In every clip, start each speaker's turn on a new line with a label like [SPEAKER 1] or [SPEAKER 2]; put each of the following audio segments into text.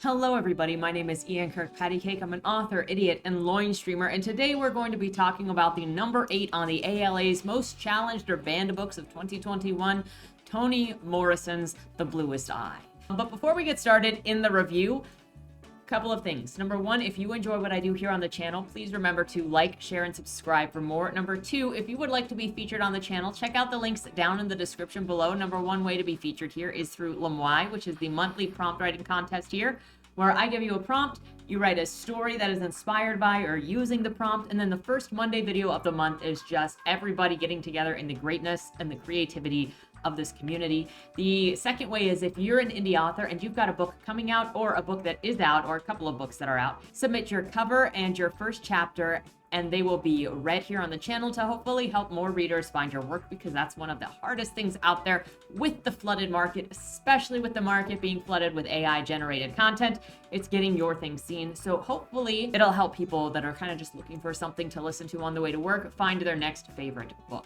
[SPEAKER 1] Hello everybody, my name is Ian Kirkpatrick. I'm an author, idiot, and loin streamer, and today we're going to be talking about the number 8 on the ALA's most challenged or banned books of 2021, Toni Morrison's The Bluest Eye. But before we get started in the review, couple of things. Number one, if you enjoy what I do here on the channel, please remember to like, share, and subscribe for more. Number two, if you would like to be featured on the channel, check out the links down in the description below. Number one way to be featured here is through Lemoy, which is the monthly prompt writing contest here, where I give you a prompt, you write a story that is inspired by or using the prompt, and then the first Monday video of the month is just everybody getting together in the greatness and the creativity of this community. The second way is if you're an indie author and you've got a book coming out or a book that is out or a couple of books that are out, submit your cover and your first chapter and they will be read here on the channel to hopefully help more readers find your work, because that's one of the hardest things out there with the flooded market, especially with the market being flooded with AI generated content. It's getting your thing seen. So hopefully it'll help people that are kind of just looking for something to listen to on the way to work find their next favorite book.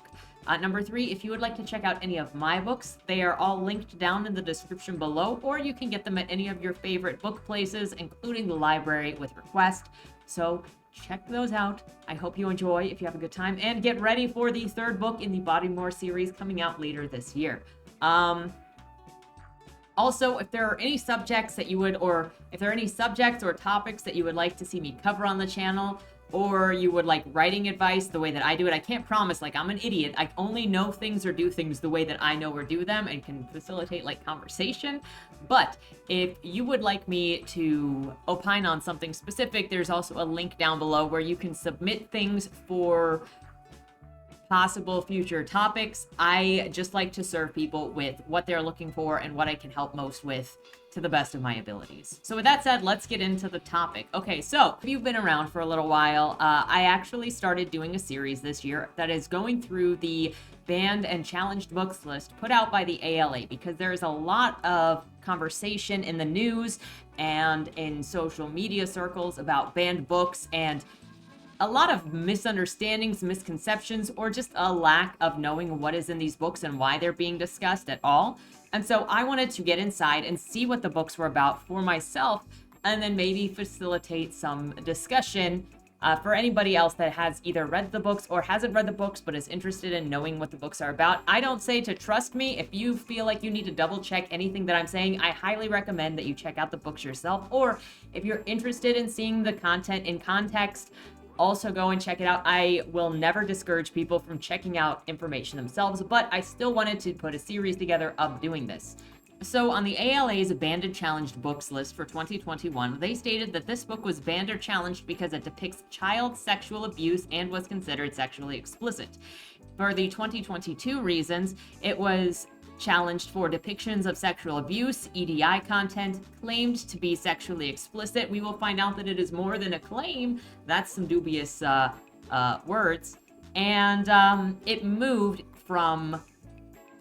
[SPEAKER 1] Number three, if you would like to check out any of my books, they are all linked down in the description below, or you can get them at any of your favorite book places, including the library with request. So check those out. I hope you enjoy, if you have a good time, and get ready for the third book in the Bodymore series coming out later this year. Also, if there are any subjects that you would, or if there are any subjects or topics that you would like to see me cover on the channel, or you would like writing advice the way that I do it, I can't promise, like, I'm an idiot. I only know things or do things the way that I know or do them and can facilitate like conversation. But if you would like me to opine on something specific, there's also a link down below where you can submit things for possible future topics. I just like to serve people with what they're looking for and what I can help most with to the best of my abilities. So with that said, let's get into the topic. Okay, so if you've been around for a little while, I actually started doing a series this year that is going through the banned and challenged books list put out by the ALA, because there is a lot of conversation in the news and in social media circles about banned books, and a lot of misunderstandings, misconceptions, or just a lack of knowing what is in these books and why they're being discussed at all. And so I wanted to get inside and see what the books were about for myself, and then maybe facilitate some discussion for anybody else that has either read the books or hasn't read the books but is interested in knowing what the books are about. I don't say to trust me. If you feel like you need to double check anything that I'm saying, I highly recommend that you check out the books yourself. Or if you're interested in seeing the content in context, also go and check it out. I will never discourage people from checking out information themselves, but I still wanted to put a series together of doing this. So on the ALA's banned and challenged books list for 2021, they stated that this book was banned or challenged because it depicts child sexual abuse and was considered sexually explicit. For the 2022 reasons, it was challenged for depictions of sexual abuse, EDI content, claimed to be sexually explicit. We will find out that it is more than a claim. That's some dubious words. And it moved from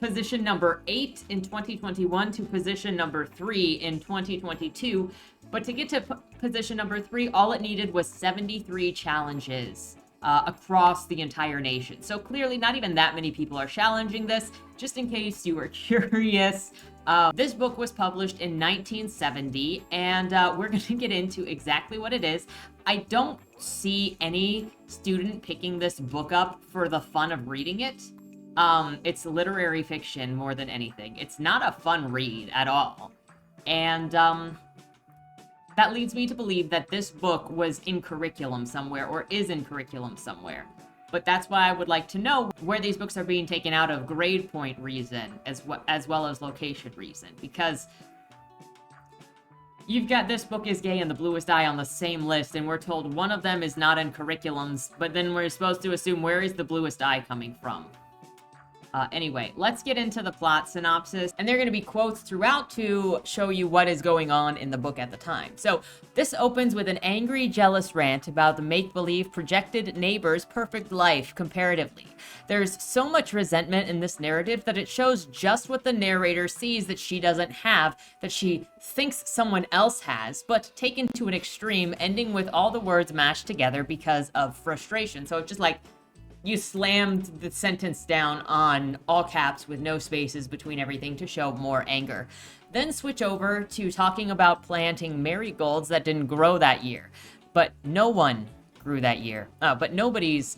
[SPEAKER 1] position number 8 in 2021 to position number 3 in 2022. But to get to position number 3, all it needed was 73 challenges across the entire nation. So clearly not even that many people are challenging this. Just in case you were curious, this book was published in 1970, and we're going to get into exactly what it is. I don't see any student picking this book up for the fun of reading it. It's literary fiction more than anything. It's not a fun read at all. And that leads me to believe that this book was in curriculum somewhere, or is in curriculum somewhere. But that's why I would like to know where these books are being taken out of grade point reason, as well as location reason. Because you've got This Book is Gay and The Bluest Eye on the same list, and we're told one of them is not in curriculums, but then we're supposed to assume, where is The Bluest Eye coming from? Anyway, let's get into the plot synopsis, and there are going to be quotes throughout to show you what is going on in the book at the time. So this opens with an angry, jealous rant about the make-believe projected neighbor's perfect life comparatively. There's so much resentment in this narrative that it shows just what the narrator sees that she doesn't have, that she thinks someone else has, but taken to an extreme, ending with all the words mashed together because of frustration. So it's just like, you slammed the sentence down on all caps with no spaces between everything to show more anger. Then switch over to talking about planting marigolds that didn't grow that year. But no one grew that year. But nobody's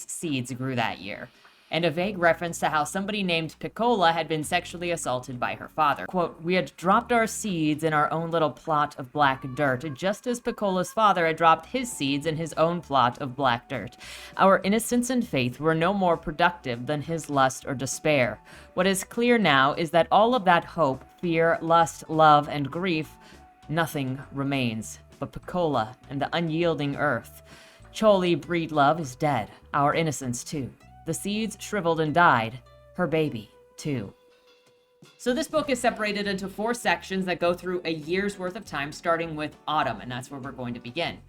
[SPEAKER 1] seeds grew that year. And a vague reference to how somebody named Piccola had been sexually assaulted by her father. Quote, "We had dropped our seeds in our own little plot of black dirt, just as Piccola's father had dropped his seeds in his own plot of black dirt. Our innocence and faith were no more productive than his lust or despair. What is clear now is that all of that hope, fear, lust, love, and grief, nothing remains but Piccola and the unyielding earth. Choli breedlove is dead, our innocence too. The seeds shriveled and died, her baby, too." So this book is separated into 4 sections that go through a year's worth of time, starting with autumn, and that's where we're going to begin.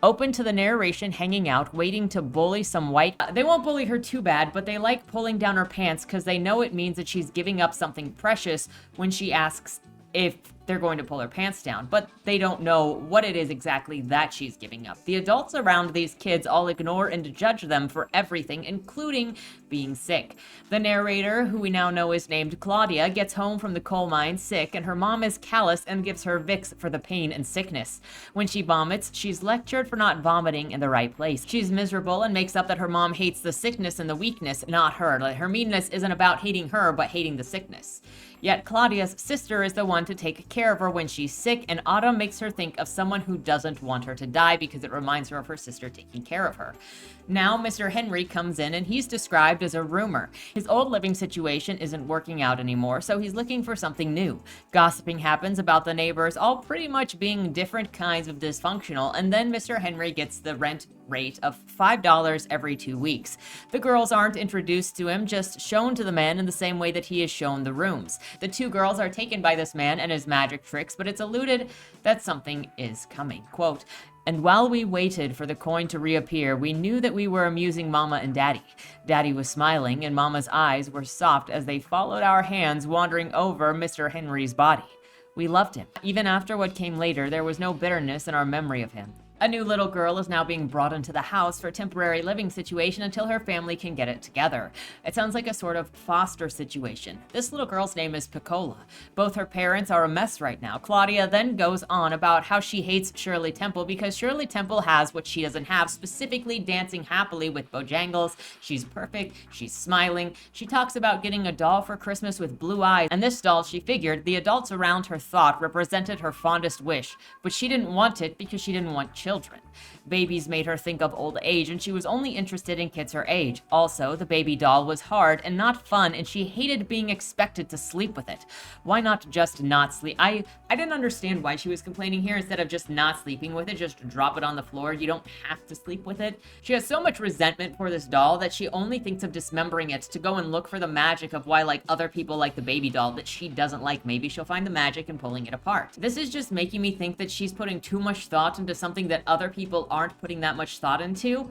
[SPEAKER 1] Open to the narration hanging out, waiting to bully some white... They won't bully her too bad, but they like pulling down her pants because they know it means that she's giving up something precious when she asks if they're going to pull her pants down, but they don't know what it is exactly that she's giving up. The adults around these kids all ignore and judge them for everything, including being sick. The narrator, who we now know is named Claudia, gets home from the coal mine sick, and her mom is callous and gives her Vicks for the pain and sickness. When she vomits, she's lectured for not vomiting in the right place. She's miserable and makes up that her mom hates the sickness and the weakness, not her. Like, her meanness isn't about hating her, but hating the sickness. Yet Claudia's sister is the one to take care of her when she's sick, and Autumn makes her think of someone who doesn't want her to die because it reminds her of her sister taking care of her. Now Mr. Henry comes in, and he's described as a roomer. His old living situation isn't working out anymore, so he's looking for something new. Gossiping happens about the neighbors all pretty much being different kinds of dysfunctional, and then Mr. Henry gets the rent rate of $5 every 2 weeks. The girls aren't introduced to him, just shown to the man in the same way that he is shown the rooms. The 2 girls are taken by this man and his magic tricks, but it's alluded that something is coming. Quote, "And while we waited for the coin to reappear, we knew that we were amusing Mama and Daddy. Daddy was smiling, and Mama's eyes were soft as they followed our hands wandering over Mr. Henry's body. We loved him. Even after what came later, there was no bitterness in our memory of him. A new little girl is now being brought into the house for a temporary living situation until her family can get it together. It sounds like a sort of foster situation. This little girl's name is Piccola. Both her parents are a mess right now." Claudia then goes on about how she hates Shirley Temple because Shirley Temple has what she doesn't have, specifically dancing happily with Bojangles. She's perfect. She's smiling. She talks about getting a doll for Christmas with blue eyes, and this doll, she figured, the adults around her thought represented her fondest wish, but she didn't want it because she didn't want children. Babies made her think of old age, and she was only interested in kids her age. Also, the baby doll was hard and not fun, and she hated being expected to sleep with it. Why not just not sleep? I didn't understand why she was complaining here. Instead of just not sleeping with it, just drop it on the floor. You don't have to sleep with it. She has so much resentment for this doll that she only thinks of dismembering it to go and look for the magic of why, like, other people like the baby doll that she doesn't like. Maybe she'll find the magic in pulling it apart. This is just making me think that she's putting too much thought into something that other people aren't putting that much thought into.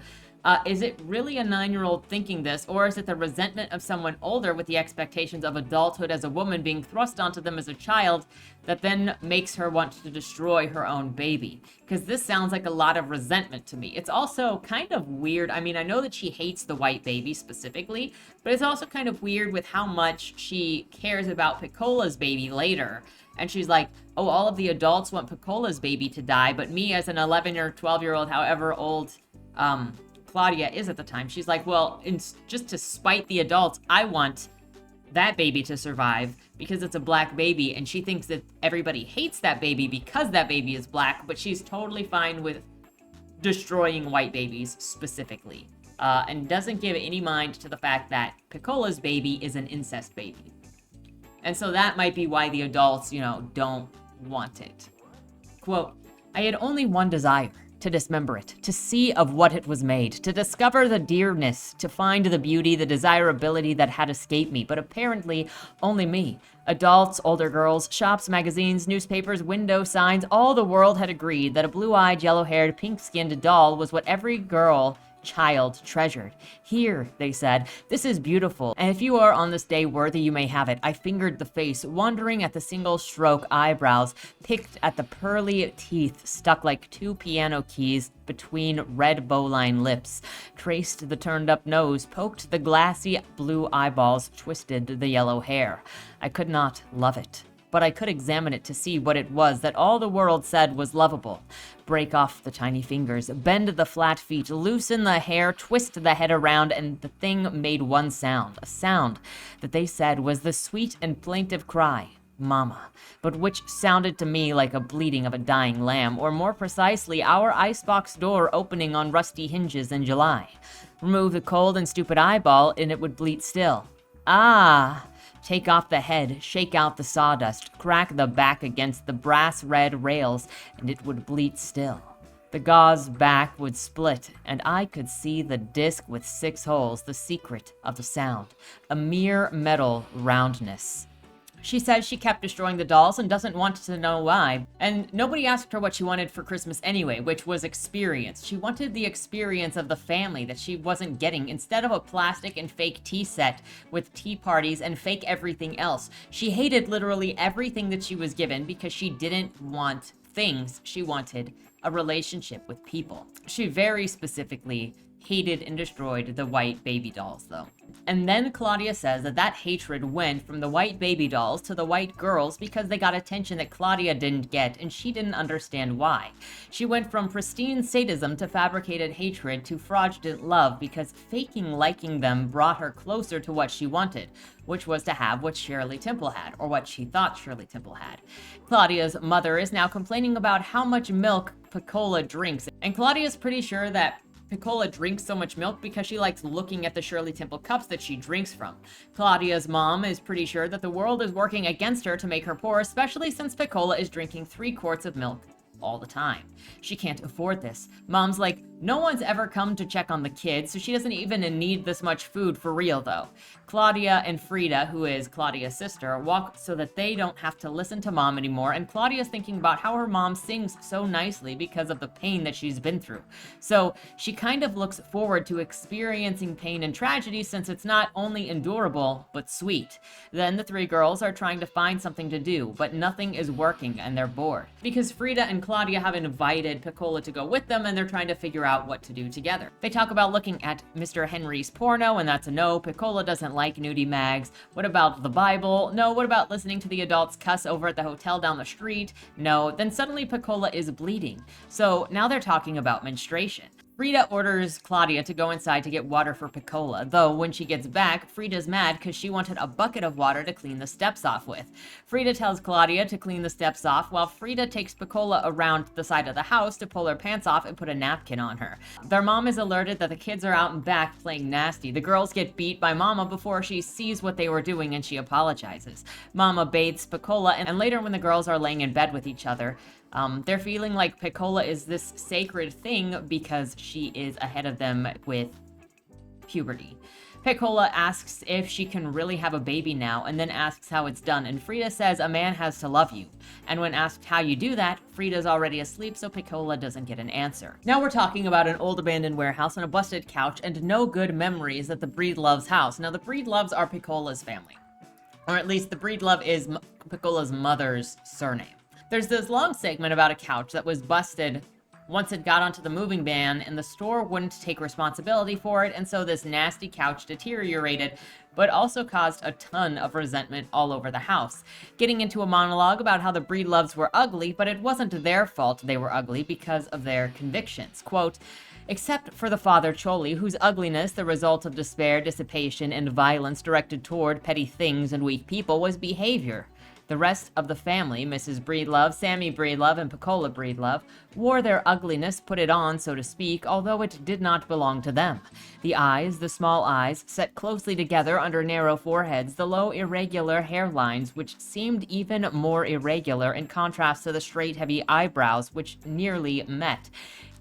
[SPEAKER 1] Is it really a 9-year-old thinking this, or is it the resentment of someone older with the expectations of adulthood as a woman being thrust onto them as a child that then makes her want to destroy her own baby? Because this sounds like a lot of resentment to me. It's also kind of weird. I mean, I know that she hates the white baby specifically, but it's also kind of weird with how much she cares about Piccola's baby later. And she's like, oh, all of the adults want Piccola's baby to die, but me as an 11 or 12-year-old, however old Claudia is at the time, she's like, well, just to spite the adults, I want that baby to survive because it's a black baby, and she thinks that everybody hates that baby because that baby is black, but she's totally fine with destroying white babies specifically, and doesn't give any mind to the fact that Piccola's baby is an incest baby. And so that might be why the adults, don't want it. Quote, "I had only one desire, to dismember it, to see of what it was made, to discover the dearness, to find the beauty, the desirability that had escaped me, but apparently only me. Adults, older girls, shops, magazines, newspapers, window signs, all the world had agreed that a blue-eyed, yellow-haired, pink-skinned doll was what every girl child treasured. Here, they said, this is beautiful, and if you are on this day worthy, you may have it. I fingered the face, wondering at the single stroke eyebrows, picked at the pearly teeth stuck like two piano keys between red bowline lips, traced the turned-up nose, poked the glassy blue eyeballs, twisted the yellow hair. I could not love it, but I could examine it to see what it was that all the world said was lovable. Break off the tiny fingers, bend the flat feet, loosen the hair, twist the head around, and the thing made one sound, a sound that they said was the sweet and plaintive cry, Mama, but which sounded to me like a bleating of a dying lamb, or more precisely, our icebox door opening on rusty hinges in July. Remove the cold and stupid eyeball, and it would bleat still. Ah! Take off the head, shake out the sawdust, crack the back against the brass red rails, and it would bleat still. The gauze back would split, and I could see the disc with 6 holes, the secret of the sound, a mere metal roundness. She says she kept destroying the dolls and doesn't want to know why. And nobody asked her what she wanted for Christmas anyway, which was experience. She wanted the experience of the family that she wasn't getting. Instead of a plastic and fake tea set with tea parties and fake everything else, she hated literally everything that she was given because she didn't want things. She wanted a relationship with people. She very specifically hated and destroyed the white baby dolls, though. And then Claudia says that hatred went from the white baby dolls to the white girls because they got attention that Claudia didn't get, and she didn't understand why. She went from pristine sadism to fabricated hatred to fraudulent love because faking liking them brought her closer to what she wanted, which was to have what Shirley Temple had, or what she thought Shirley Temple had. Claudia's mother is now complaining about how much milk Piccola drinks, and Claudia's pretty sure that Piccola drinks so much milk because she likes looking at the Shirley Temple cups that she drinks from. Claudia's mom is pretty sure that the world is working against her to make her poor, especially since Piccola is drinking 3 quarts of milk all the time. She can't afford this. Mom's like, no one's ever come to check on the kids, so she doesn't even need this much food for real, though. Claudia and Frida, who is Claudia's sister, walk so that they don't have to listen to Mom anymore, and Claudia's thinking about how her mom sings so nicely because of the pain that she's been through. So she kind of looks forward to experiencing pain and tragedy since it's not only endurable, but sweet. Then the 3 girls are trying to find something to do, but nothing is working and they're bored. Because Frida and Claudia have invited Piccola to go with them and they're trying to figure out what to do together. They talk about looking at Mr. Henry's porno, and that's a no. Piccola doesn't like nudie mags. What about the Bible? No. What about listening to the adults cuss over at the hotel down the street? No. Then suddenly Piccola is bleeding. So now they're talking about menstruation. Frida orders Claudia to go inside to get water for Piccola, though when she gets back, Frida's mad because she wanted a bucket of water to clean the steps off with. Frida tells Claudia to clean the steps off, while Frida takes Piccola around the side of the house to pull her pants off and put a napkin on her. Their mom is alerted that the kids are out and back playing nasty. The girls get beat by Mama before she sees what they were doing and she apologizes. Mama bathes Piccola, and later when the girls are laying in bed with each other, they're feeling like Piccola is this sacred thing because she is ahead of them with puberty. Piccola asks if she can really have a baby now and then asks how it's done, and Frida says a man has to love you. And when asked how you do that, Frida's already asleep, so Piccola doesn't get an answer. Now we're talking about an old abandoned warehouse and a busted couch and no good memories at the Breedlove's house. Now the Breedloves are Piccola's family, or at least the Breedlove is Piccola's mother's surname. There's this long segment about a couch that was busted once it got onto the moving ban, and the store wouldn't take responsibility for it, and so this nasty couch deteriorated, but also caused a ton of resentment all over the house. Getting into a monologue about how the Breedloves were ugly, but it wasn't their fault they were ugly because of their convictions. Quote, except for the father Choli, whose ugliness, the result of despair, dissipation, and violence directed toward petty things and weak people, was behavior. The rest of the family, Mrs. Breedlove, Sammy Breedlove, and Piccola Breedlove, wore their ugliness, put it on, so to speak, although it did not belong to them. The eyes, the small eyes, set closely together under narrow foreheads, the low, irregular hairlines, which seemed even more irregular in contrast to the straight, heavy eyebrows, which nearly met.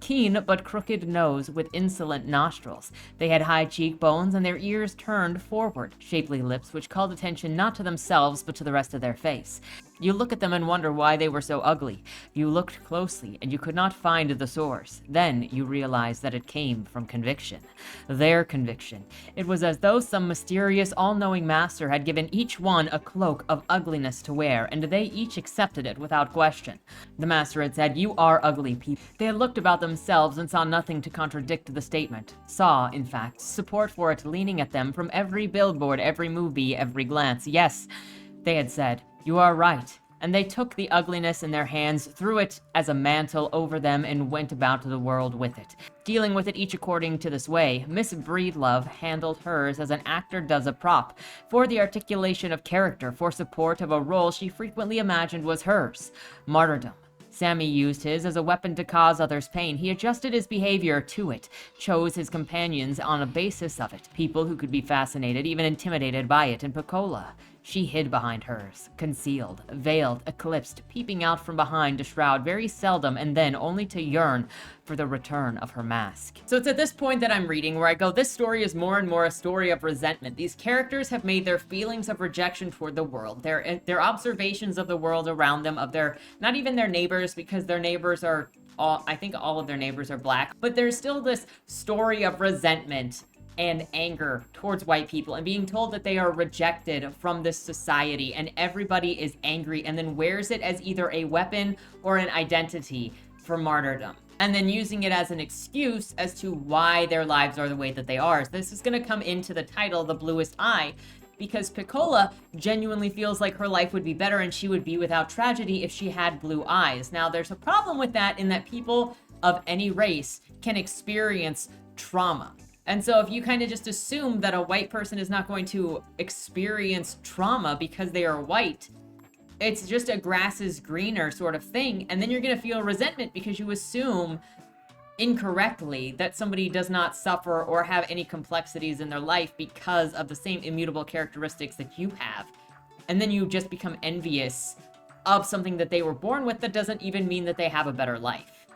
[SPEAKER 1] Keen but crooked nose with insolent nostrils. They had high cheekbones and their ears turned forward, shapely lips which called attention not to themselves but to the rest of their face. You look at them and wonder why they were so ugly. You looked closely and you could not find the source. Then you realized that it came from conviction. Their conviction. It was as though some mysterious, all-knowing master had given each one a cloak of ugliness to wear, and they each accepted it without question. The master had said, "You are ugly people." They had looked about themselves and saw nothing to contradict the statement. Saw, in fact, support for it leaning at them from every billboard, every movie, every glance. Yes, they had said, "You are right." And they took the ugliness in their hands, threw it as a mantle over them, and went about the world with it, dealing with it each according to this way. Miss Breedlove handled hers as an actor does a prop, for the articulation of character, for support of a role she frequently imagined was hers. Martyrdom. Sammy used his as a weapon to cause others pain. He adjusted his behavior to it, chose his companions on a basis of it, people who could be fascinated, even intimidated by it. And Piccola, she hid behind hers, concealed, veiled, eclipsed, peeping out from behind to shroud very seldom, and then only to yearn for the return of her mask. So it's at this point that I'm reading where I go, this story is more and more a story of resentment. These characters have made their feelings of rejection toward the world, their observations of the world around them, of their, not even their neighbors, because their neighbors are I think all of their neighbors are black, but there's still this story of resentment and anger towards white people and being told that they are rejected from this society, and everybody is angry and then wears it as either a weapon or an identity for martyrdom, and then using it as an excuse as to why their lives are the way that they are. So this is going to come into the title, The Bluest Eye, because Piccola genuinely feels like her life would be better and she would be without tragedy if she had blue eyes. Now, there's a problem with that in that people of any race can experience trauma. And so if you kind of just assume that a white person is not going to experience trauma because they are white, it's just a grass is greener sort of thing. And then you're going to feel resentment because you assume incorrectly that somebody does not suffer or have any complexities in their life because of the same immutable characteristics that you have. And then you just become envious of something that they were born with that doesn't even mean that they have a better life.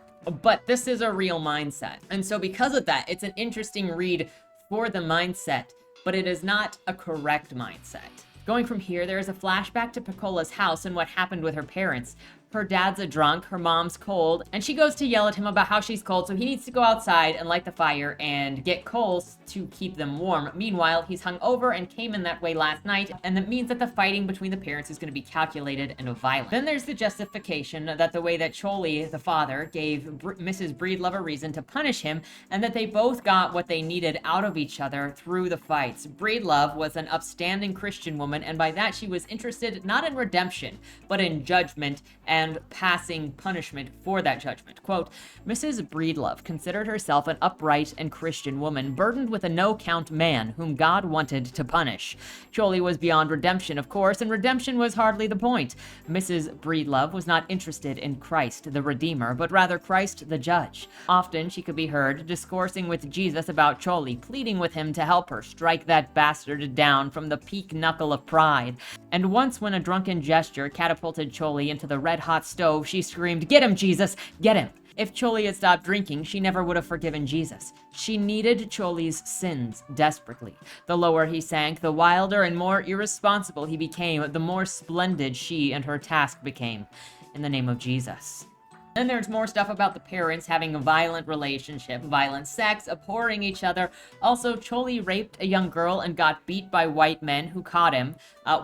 [SPEAKER 1] But this is a real mindset. And so because of that, it's an interesting read for the mindset, but it is not a correct mindset. Going from here, there is a flashback to Piccola's house and what happened with her parents. Her dad's a drunk, her mom's cold, and she goes to yell at him about how she's cold, so he needs to go outside and light the fire and get coals to keep them warm. Meanwhile, he's hungover and came in that way last night, and that means that the fighting between the parents is going to be calculated and violent. Then there's the justification that the way that Choli, the father, gave Mrs. Breedlove a reason to punish him, and that they both got what they needed out of each other through the fights. Breedlove was an upstanding Christian woman, and by that she was interested not in redemption, but in judgment and passing punishment for that judgment. Quote, Mrs. Breedlove considered herself an upright and Christian woman, burdened with a no-count man whom God wanted to punish. Choli was beyond redemption, of course, and redemption was hardly the point. Mrs. Breedlove was not interested in Christ, the Redeemer, but rather Christ, the Judge. Often she could be heard discoursing with Jesus about Choli, pleading with him to help her strike that bastard down from the peak knuckle of pride. And once, when a drunken gesture catapulted Choli into the red-hot stove, she screamed, "Get him, Jesus! Get him!" If Choli had stopped drinking, she never would have forgiven Jesus. She needed Choli's sins desperately. The lower he sank, the wilder and more irresponsible he became, the more splendid she and her task became. In the name of Jesus. Then there's more stuff about the parents having a violent relationship, violent sex, abhorring each other. Also, Choli raped a young girl and got beat by white men who caught him.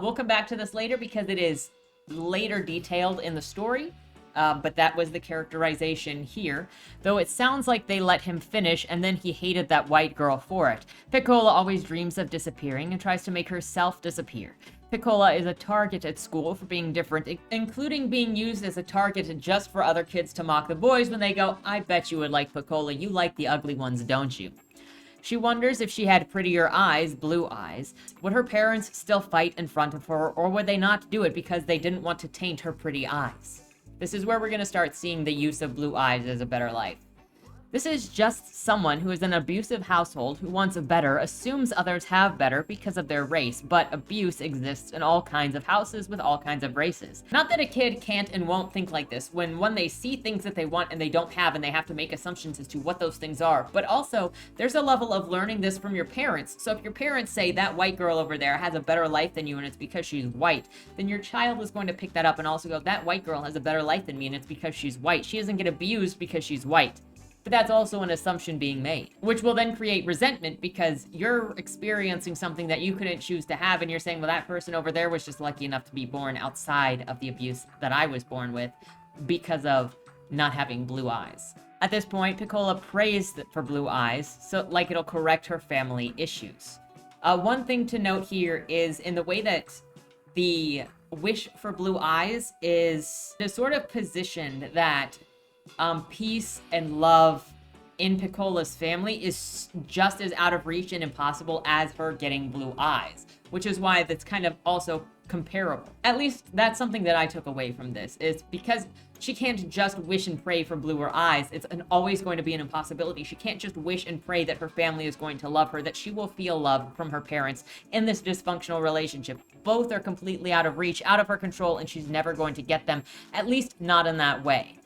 [SPEAKER 1] We'll come back to this later because it is later detailed in the story. But that was the characterization here, though it sounds like they let him finish and then he hated that white girl for it. Piccola always dreams of disappearing and tries to make herself disappear. Piccola is a target at school for being different, including being used as a target just for other kids to mock the boys when they go, "I bet you would like Piccola, you like the ugly ones, don't you?" She wonders if she had prettier eyes, blue eyes, would her parents still fight in front of her, or would they not do it because they didn't want to taint her pretty eyes? This is where we're going to start seeing the use of blue eyes as a better life. This is just someone who is in an abusive household who wants better, assumes others have better because of their race, but abuse exists in all kinds of houses with all kinds of races. Not that a kid can't and won't think like this when they see things that they want and they don't have, and they have to make assumptions as to what those things are, but also there's a level of learning this from your parents. So if your parents say that white girl over there has a better life than you and it's because she's white, then your child is going to pick that up and also go, that white girl has a better life than me and it's because she's white. She doesn't get abused because she's white. But that's also an assumption being made, which will then create resentment because you're experiencing something that you couldn't choose to have, and you're saying, well, that person over there was just lucky enough to be born outside of the abuse that I was born with because of not having blue eyes. At this point, Piccola prays for blue eyes, so like it'll correct her family issues. One thing to note here is in the way that the wish for blue eyes is sort of positioned that peace and love in Piccola's family is just as out of reach and impossible as her getting blue eyes, which is why that's kind of also comparable. At least that's something that I took away from this, is because she can't just wish and pray for bluer eyes. It's always going to be an impossibility. She can't just wish and pray that her family is going to love her, that she will feel love from her parents in this dysfunctional relationship. Both are completely out of reach, out of her control, and she's never going to get them, at least not in that way.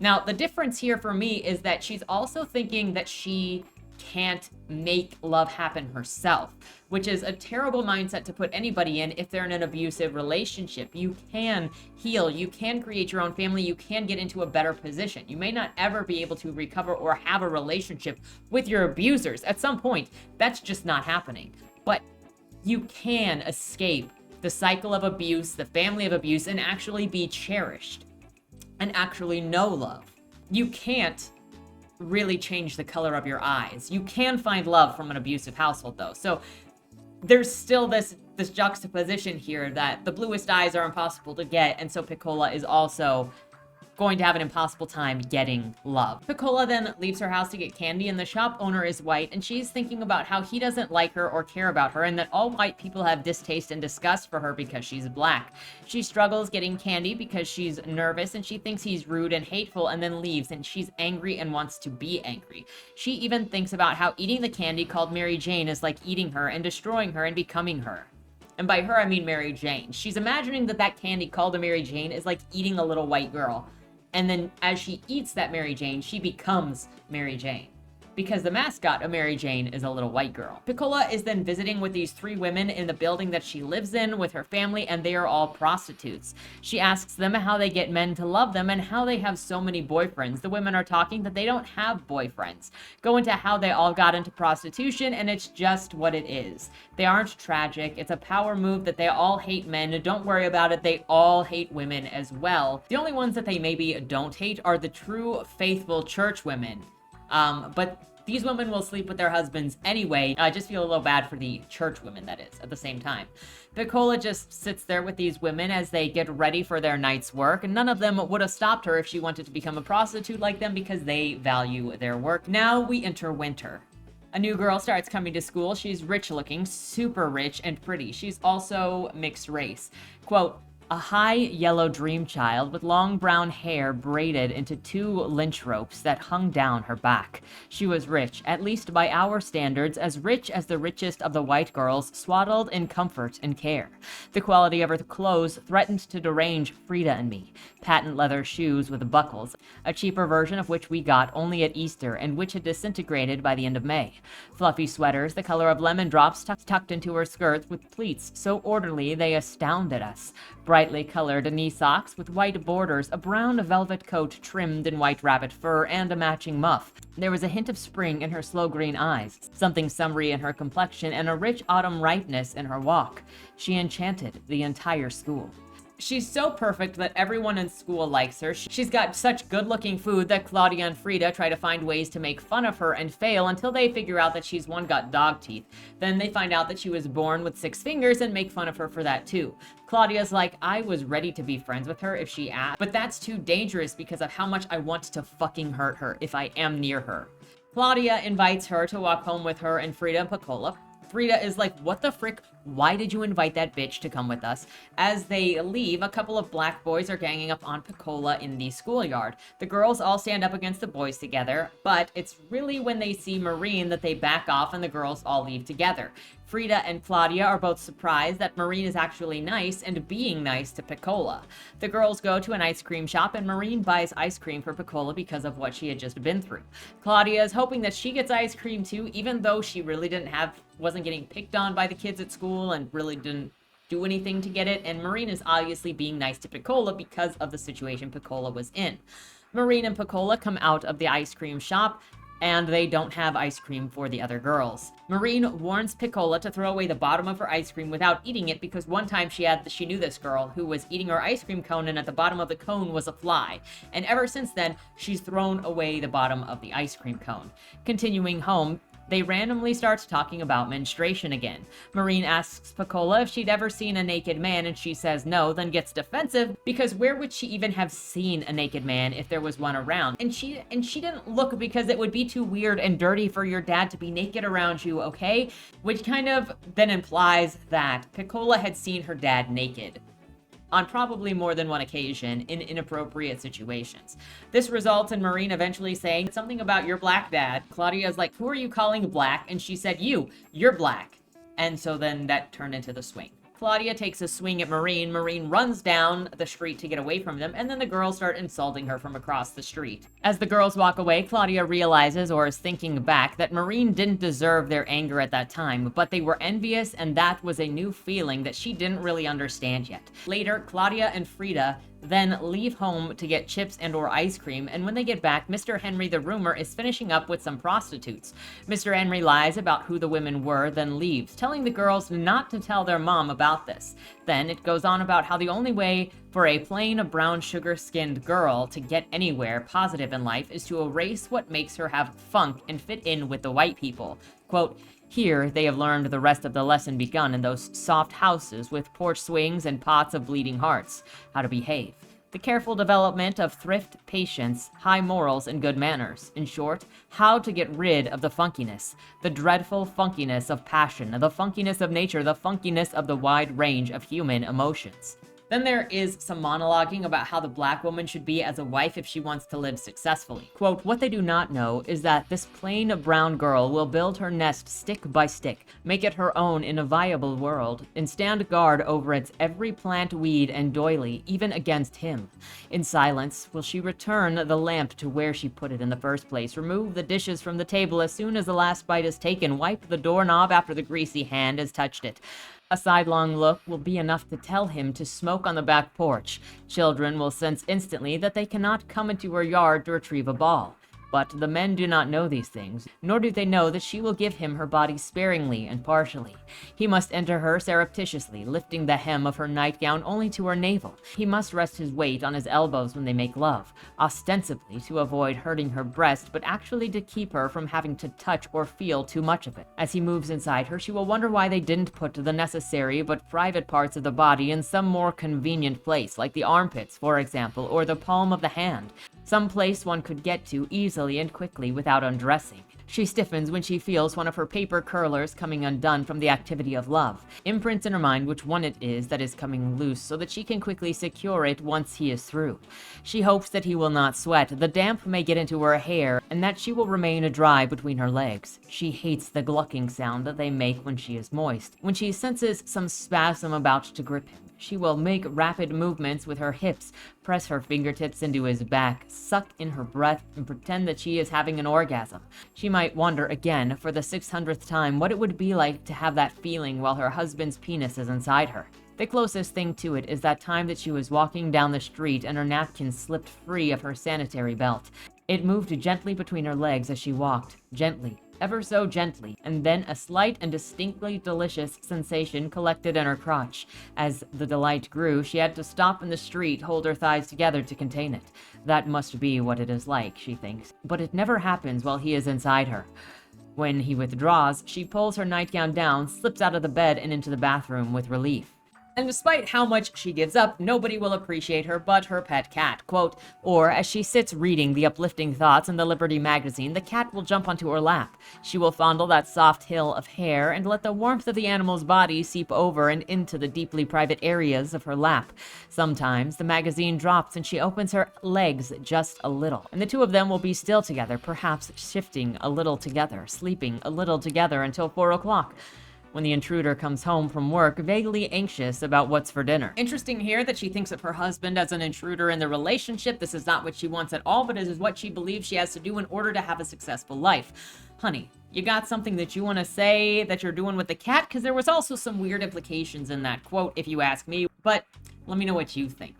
[SPEAKER 1] Now, the difference here for me is that she's also thinking that she can't make love happen herself, which is a terrible mindset to put anybody in if they're in an abusive relationship. You can heal, you can create your own family, you can get into a better position. You may not ever be able to recover or have a relationship with your abusers. At some point, that's just not happening. But you can escape the cycle of abuse, the family of abuse, and actually be cherished and actually know love. You can't really change the color of your eyes. You can find love from an abusive household, though. So there's still this juxtaposition here that the bluest eyes are impossible to get, and so Piccola is also going to have an impossible time getting love. Piccola then leaves her house to get candy, and the shop owner is white, and she's thinking about how he doesn't like her or care about her, and that all white people have distaste and disgust for her because she's black. She struggles getting candy because she's nervous, and she thinks he's rude and hateful, and then leaves, and she's angry and wants to be angry. She even thinks about how eating the candy called Mary Jane is like eating her and destroying her and becoming her. And by her, I mean Mary Jane. She's imagining that candy called a Mary Jane is like eating a little white girl. And then as she eats that Mary Jane, she becomes Mary Jane. Because the mascot of Mary Jane is a little white girl. Piccola is then visiting with these 3 women in the building that she lives in with her family, and they are all prostitutes. She asks them how they get men to love them and how they have so many boyfriends. The women are talking that they don't have boyfriends. Go into how they all got into prostitution, and it's just what it is. They aren't tragic. It's a power move that they all hate men. Don't worry about it. They all hate women as well. The only ones that they maybe don't hate are the true faithful church women. But these women will sleep with their husbands anyway. I just feel a little bad for the church women, that is, at the same time. Piccola just sits there with these women as they get ready for their night's work, and none of them would have stopped her if she wanted to become a prostitute like them because they value their work. Now we enter winter. A new girl starts coming to school. She's rich looking, super rich and pretty. She's also mixed race. Quote, a high yellow dream child with long brown hair braided into 2 lynch ropes that hung down her back. She was rich, at least by our standards, as rich as the richest of the white girls, swaddled in comfort and care. The quality of her clothes threatened to derange Frida and me. Patent leather shoes with buckles, a cheaper version of which we got only at Easter and which had disintegrated by the end of May. Fluffy sweaters the color of lemon drops tucked into her skirts with pleats so orderly they astounded us. Brightly colored knee socks with white borders, a brown velvet coat trimmed in white rabbit fur, and a matching muff. There was a hint of spring in her slow green eyes, something summery in her complexion, and a rich autumn ripeness in her walk. She enchanted the entire school. She's so perfect that everyone in school likes her. She's got such good-looking food that Claudia and Frida try to find ways to make fun of her and fail until they figure out that she's got dog teeth. Then they find out that she was born with 6 fingers and make fun of her for that too. Claudia's like, I was ready to be friends with her if she asked, but that's too dangerous because of how much I want to fucking hurt her if I am near her. Claudia invites her to walk home with her and Frida and Piccola. Frida is like, what the frick? Why did you invite that bitch to come with us? As they leave, a couple of black boys are ganging up on Piccola in the schoolyard. The girls all stand up against the boys together, but it's really when they see Maureen that they back off and the girls all leave together. Frida and Claudia are both surprised that Maureen is actually nice and being nice to Piccola. The girls go to an ice cream shop and Maureen buys ice cream for Piccola because of what she had just been through. Claudia is hoping that she gets ice cream too, even though she really wasn't getting picked on by the kids at school and really didn't do anything to get it. And Maureen is obviously being nice to Piccola because of the situation Piccola was in. Maureen and Piccola come out of the ice cream shop and they don't have ice cream for the other girls. Maureen warns Piccola to throw away the bottom of her ice cream without eating it because one time she knew this girl who was eating her ice cream cone and at the bottom of the cone was a fly. And ever since then, she's thrown away the bottom of the ice cream cone. Continuing home, they randomly start talking about menstruation again. Maureen asks Piccola if she'd ever seen a naked man and she says no, then gets defensive because where would she even have seen a naked man if there was one around? And she didn't look because it would be too weird and dirty for your dad to be naked around you, okay? Which kind of then implies that Piccola had seen her dad naked on probably more than one occasion in inappropriate situations. This results in Maureen eventually saying something about your black dad. Claudia is like, who are you calling black? And she said, you're black. And so then that turned into the swing. Claudia takes a swing at Maureen. Maureen runs down the street to get away from them, and then the girls start insulting her from across the street. As the girls walk away, Claudia realizes, or is thinking back, that Maureen didn't deserve their anger at that time, but they were envious, and that was a new feeling that she didn't really understand yet. Later, Claudia and Frida then leave home to get chips and or ice cream, and when they get back, Mr. Henry the Roomer is finishing up with some prostitutes. Mr. Henry lies about who the women were, then leaves, telling the girls not to tell their mom about this. Then it goes on about how the only way for a plain brown sugar-skinned girl to get anywhere positive in life is to erase what makes her have funk and fit in with the white people. Quote, here, they have learned the rest of the lesson begun in those soft houses with porch swings and pots of bleeding hearts. How to behave. The careful development of thrift, patience, high morals, and good manners. In short, how to get rid of the funkiness. The dreadful funkiness of passion, the funkiness of nature, the funkiness of the wide range of human emotions. Then there is some monologuing about how the black woman should be as a wife if she wants to live successfully. Quote, what they do not know is that this plain brown girl will build her nest stick by stick, make it her own in a viable world, and stand guard over its every plant, weed, and doily, even against him. In silence will she return the lamp to where she put it in the first place, remove the dishes from the table as soon as the last bite is taken, wipe the doorknob after the greasy hand has touched it. A sidelong look will be enough to tell him to smoke on the back porch. Children will sense instantly that they cannot come into her yard to retrieve a ball. But the men do not know these things, nor do they know that she will give him her body sparingly and partially. He must enter her surreptitiously, lifting the hem of her nightgown only to her navel. He must rest his weight on his elbows when they make love, ostensibly to avoid hurting her breast, but actually to keep her from having to touch or feel too much of it. As he moves inside her, she will wonder why they didn't put the necessary but private parts of the body in some more convenient place, like the armpits, for example, or the palm of the hand. Some place one could get to easily and quickly without undressing. She stiffens when she feels one of her paper curlers coming undone from the activity of love, imprints in her mind which one it is that is coming loose so that she can quickly secure it once he is through. She hopes that he will not sweat, the damp may get into her hair, and that she will remain dry between her legs. She hates the glucking sound that they make when she is moist. When she senses some spasm about to grip him, she will make rapid movements with her hips, press her fingertips into his back, suck in her breath, and pretend that she is having an orgasm. She might wonder again, for the 600th time, what it would be like to have that feeling while her husband's penis is inside her. The closest thing to it is that time that she was walking down the street and her napkin slipped free of her sanitary belt. It moved gently between her legs as she walked, gently, ever so gently, and then a slight and distinctly delicious sensation collected in her crotch. As the delight grew, she had to stop in the street, hold her thighs together to contain it. That must be what it is like, she thinks, but it never happens while he is inside her. When he withdraws, she pulls her nightgown down, slips out of the bed and into the bathroom with relief. And despite how much she gives up, nobody will appreciate her but her pet cat. Quote, or as she sits reading the uplifting thoughts in the Liberty magazine, the cat will jump onto her lap. She will fondle that soft hill of hair and let the warmth of the animal's body seep over and into the deeply private areas of her lap. Sometimes the magazine drops and she opens her legs just a little, and the two of them will be still together, perhaps shifting a little together, sleeping a little together until 4 o'clock. When the intruder comes home from work, vaguely anxious about what's for dinner. Interesting here that she thinks of her husband as an intruder in the relationship. This is not what she wants at all, but it is what she believes she has to do in order to have a successful life. Honey, you got something that you want to say that you're doing with the cat? Because there was also some weird implications in that quote, if you ask me, but let me know what you think.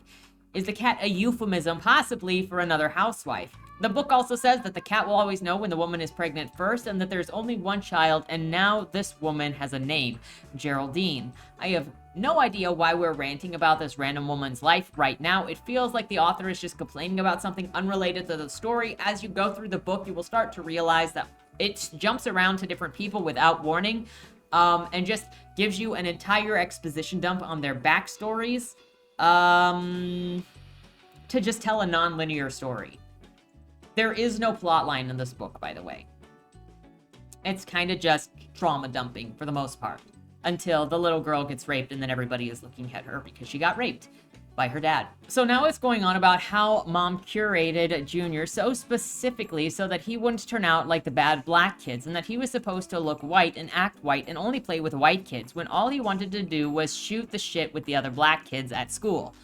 [SPEAKER 1] Is the cat a euphemism, possibly, for another housewife? The book also says that the cat will always know when the woman is pregnant first and that there's only one child, and now this woman has a name, Geraldine. I have no idea why we're ranting about this random woman's life right now. It feels like the author is just complaining about something unrelated to the story. As you go through the book, you will start to realize that it jumps around to different people without warning, and just gives you an entire exposition dump on their backstories, to just tell a non-linear story. There is no plot line in this book, by the way. It's kind of just trauma dumping for the most part, until the little girl gets raped and then everybody is looking at her because she got raped by her dad. So now it's going on about how mom curated Junior so specifically so that he wouldn't turn out like the bad black kids, and that he was supposed to look white and act white and only play with white kids, when all he wanted to do was shoot the shit with the other black kids at school.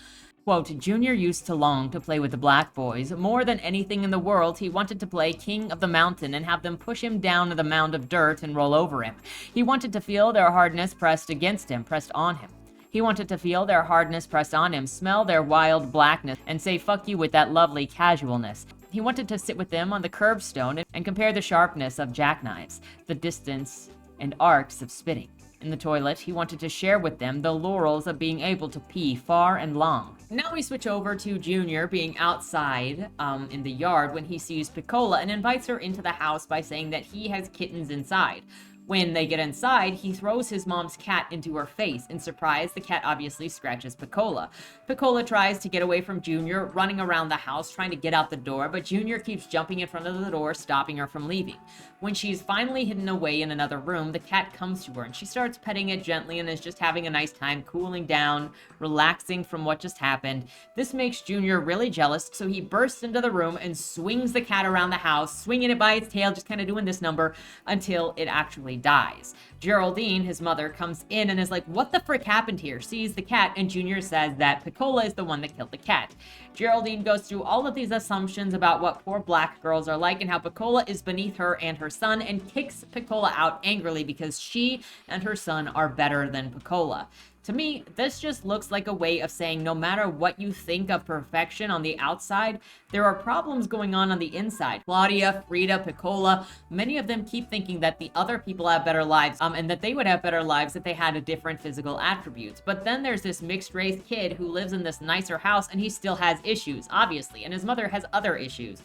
[SPEAKER 1] Quote, Junior used to long to play with the black boys. More than anything in the world, he wanted to play king of the mountain and have them push him down to the mound of dirt and roll over him. He wanted to feel their hardness pressed against him, pressed on him. He wanted to feel their hardness pressed on him, smell their wild blackness, and say fuck you with that lovely casualness. He wanted to sit with them on the curbstone and compare the sharpness of jackknives, the distance and arcs of spitting. In the toilet, he wanted to share with them the laurels of being able to pee far and long. Now we switch over to Junior being outside in the yard when he sees Piccola and invites her into the house by saying that he has kittens inside. When they get inside, he throws his mom's cat into her face. In surprise, the cat obviously scratches Piccola. Piccola tries to get away from Junior, running around the house trying to get out the door, but Junior keeps jumping in front of the door, stopping her from leaving. When she's finally hidden away in another room, the cat comes to her and she starts petting it gently and is just having a nice time cooling down, relaxing from what just happened. This makes Junior really jealous, so he bursts into the room and swings the cat around the house, swinging it by its tail, just kind of doing this number until it actually dies. Geraldine, his mother, comes in and is like, what the frick happened here? Sees the cat, and Junior says that Piccola is the one that killed the cat. Geraldine goes through all of these assumptions about what poor black girls are like and how Piccola is beneath her and her son, and kicks Piccola out angrily because she and her son are better than Piccola. To me, this just looks like a way of saying no matter what you think of perfection on the outside, there are problems going on the inside. Claudia, Frida, Piccola, many of them keep thinking that the other people have better lives, and that they would have better lives if they had a different physical attributes. But then there's this mixed race kid who lives in this nicer house and he still has issues, obviously, and his mother has other issues.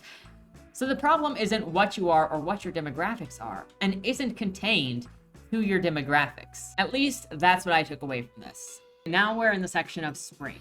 [SPEAKER 1] So the problem isn't what you are or what your demographics are, and isn't contained to your demographics. At least that's what I took away from this. Now we're in the section of spring.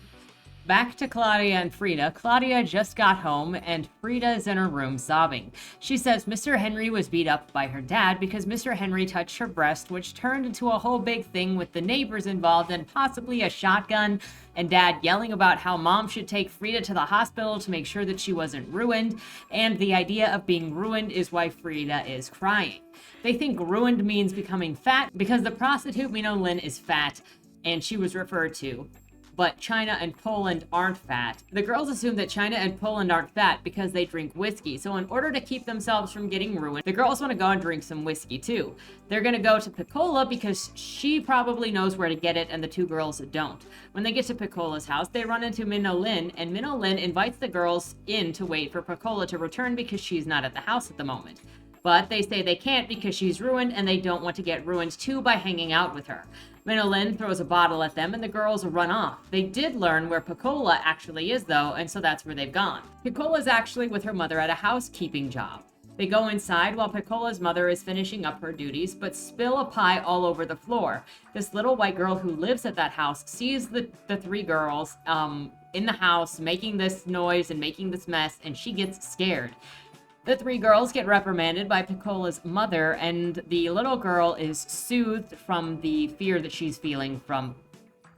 [SPEAKER 1] Back to Claudia and Frida. Claudia just got home and Frida is in her room sobbing. She says Mr. Henry was beat up by her dad because Mr. Henry touched her breast, which turned into a whole big thing with the neighbors involved and possibly a shotgun, and dad yelling about how mom should take Frida to the hospital to make sure that she wasn't ruined, and the idea of being ruined is why Frida is crying. They think ruined means becoming fat because the prostitute Minho Lin is fat and she was referred to, but China and Poland aren't fat. The girls assume that China and Poland aren't fat because they drink whiskey. So in order to keep themselves from getting ruined, the girls want to go and drink some whiskey too. They're going to go to Piccola because she probably knows where to get it and the two girls don't. When they get to Piccola's house, they run into Minho Lin, and Minho Lin invites the girls in to wait for Piccola to return because she's not at the house at the moment. But they say they can't because she's ruined and they don't want to get ruined too by hanging out with her. Minho Lin throws a bottle at them and the girls run off. They did learn where Piccola actually is though, and so that's where they've gone. Piccola's actually with her mother at a housekeeping job. They go inside while Piccola's mother is finishing up her duties, but spill a pie all over the floor. This little white girl who lives at that house sees the three girls in the house making this noise and making this mess, and she gets scared. The three girls get reprimanded by Piccola's mother, and the little girl is soothed from the fear that she's feeling from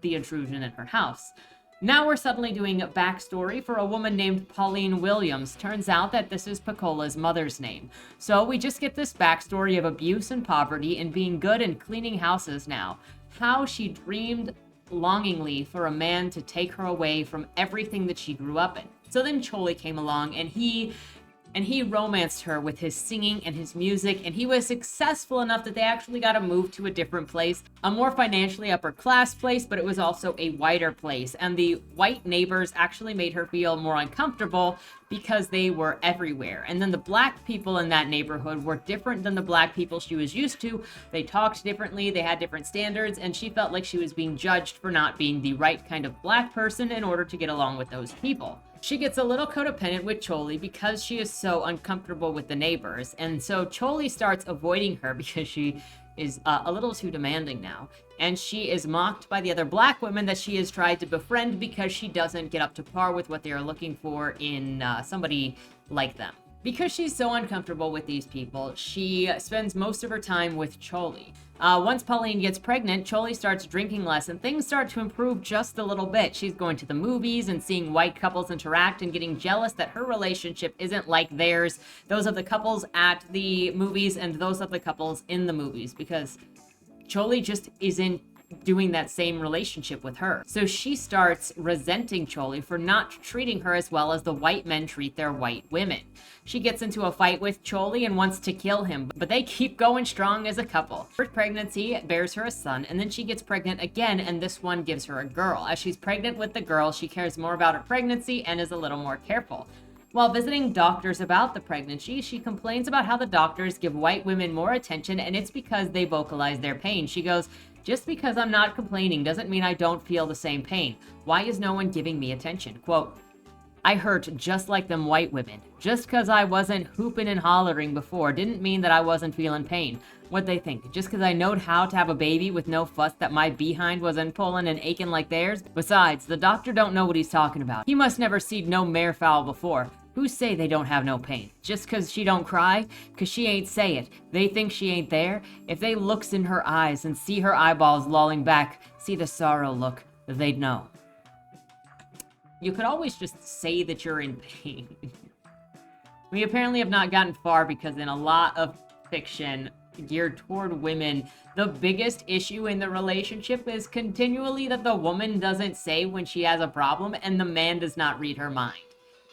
[SPEAKER 1] the intrusion in her house. Now we're suddenly doing a backstory for a woman named Pauline Williams. Turns out that this is Piccola's mother's name. So we just get this backstory of abuse and poverty and being good and cleaning houses now. How she dreamed longingly for a man to take her away from everything that she grew up in. So then Choli came along, and he romanced her with his singing and his music, and he was successful enough that they actually got to move to a different place, a more financially upper class place, but it was also a whiter place. And the white neighbors actually made her feel more uncomfortable because they were everywhere. And then the black people in that neighborhood were different than the black people she was used to. They talked differently, they had different standards, and she felt like she was being judged for not being the right kind of black person in order to get along with those people. She gets a little codependent with Choli because she is so uncomfortable with the neighbors. And so Choli starts avoiding her because she is a little too demanding now. And she is mocked by the other black women that she has tried to befriend because she doesn't get up to par with what they are looking for in somebody like them. Because she's so uncomfortable with these people, she spends most of her time with Choli. Once Pauline gets pregnant, Choli starts drinking less, and things start to improve just a little bit. She's going to the movies and seeing white couples interact and getting jealous that her relationship isn't like theirs, those of the couples at the movies and those of the couples in the movies, because Choli just isn't doing that same relationship with her. So she starts resenting Choli for not treating her as well as the white men treat their white women. She gets into a fight with Choli and wants to kill him, but they keep going strong as a couple. First pregnancy bears her a son, and then she gets pregnant again, and this one gives her a girl. As she's pregnant with the girl, she cares more about her pregnancy and is a little more careful. While visiting doctors about the pregnancy, she complains about how the doctors give white women more attention, and it's because they vocalize their pain. She goes, "Just because I'm not complaining doesn't mean I don't feel the same pain. Why is no one giving me attention?" Quote, "I hurt just like them white women. Just because I wasn't hooping and hollering before didn't mean that I wasn't feeling pain. What'd they think? Just because I knowed how to have a baby with no fuss that my behind wasn't pulling and aching like theirs? Besides, the doctor don't know what he's talking about. He must never seed no mare fowl before. Who say they don't have no pain? Just 'cause she don't cry? 'Cause she ain't say it. They think she ain't there? If they looks in her eyes and see her eyeballs lolling back, see the sorrow look, they'd know." You could always just say that you're in pain. We apparently have not gotten far because in a lot of fiction geared toward women, the biggest issue in the relationship is continually that the woman doesn't say when she has a problem and the man does not read her mind.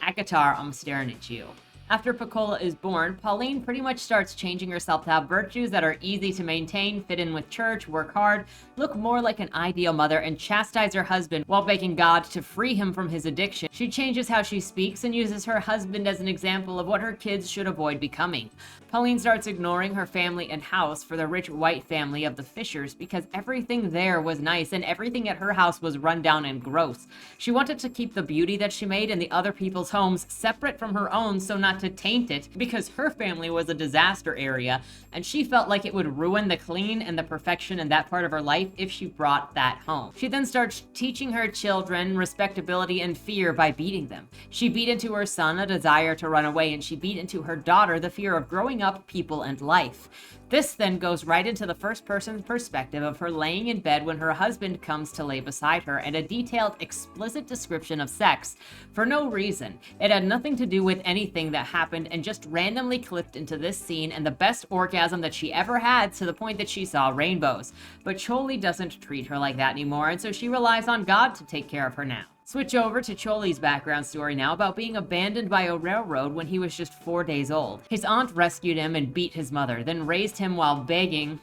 [SPEAKER 1] Akatar, I'm staring at you. After Piccola is born, Pauline pretty much starts changing herself to have virtues that are easy to maintain, fit in with church, work hard, look more like an ideal mother, and chastise her husband while begging God to free him from his addiction. She changes how she speaks and uses her husband as an example of what her kids should avoid becoming. Pauline starts ignoring her family and house for the rich white family of the Fishers because everything there was nice and everything at her house was run down and gross. She wanted to keep the beauty that she made in the other people's homes separate from her own so not to taint it because her family was a disaster area and she felt like it would ruin the clean and the perfection in that part of her life if she brought that home. She then starts teaching her children respectability and fear by beating them. She beat into her son a desire to run away, and she beat into her daughter the fear of growing up, people, and life. This then goes right into the first person's perspective of her laying in bed when her husband comes to lay beside her, and a detailed, explicit description of sex for no reason. It had nothing to do with anything that happened and just randomly clipped into this scene and the best orgasm that she ever had to the point that she saw rainbows. But Choli doesn't treat her like that anymore, and so she relies on God to take care of her now. Switch over to Choli's background story now about being abandoned by a railroad when he was just 4 days old. His aunt rescued him and beat his mother, then raised him while bragging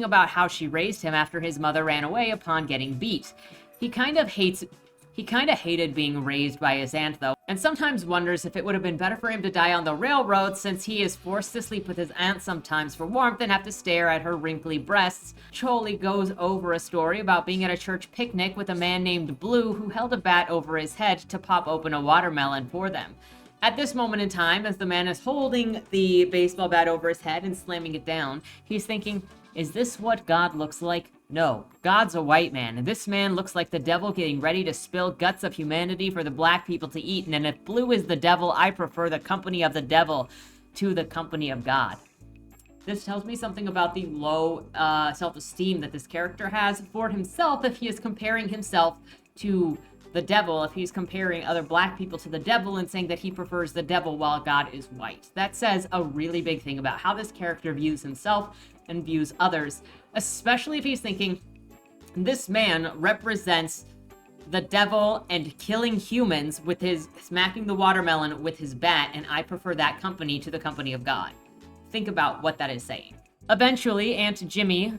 [SPEAKER 1] about how she raised him after his mother ran away upon getting beat. He kind of hated being raised by his aunt, though, and sometimes wonders if it would have been better for him to die on the railroad since he is forced to sleep with his aunt sometimes for warmth and have to stare at her wrinkly breasts. Choli goes over a story about being at a church picnic with a man named Blue who held a bat over his head to pop open a watermelon for them. At this moment in time, as the man is holding the baseball bat over his head and slamming it down, he's thinking, is this what God looks like? No, God's a white man, and this man looks like the devil getting ready to spill guts of humanity for the black people to eat, and if blue is the devil, I prefer the company of the devil to the company of God. This tells me something about the low self-esteem that this character has for himself if he is comparing himself to the devil, if he's comparing other black people to the devil and saying that he prefers the devil while God is white. That says a really big thing about how this character views himself and views others, especially if he's thinking this man represents the devil and killing humans with his smacking the watermelon with his bat, and I prefer that company to the company of God. Think about what that is saying. Eventually, Aunt Jimmy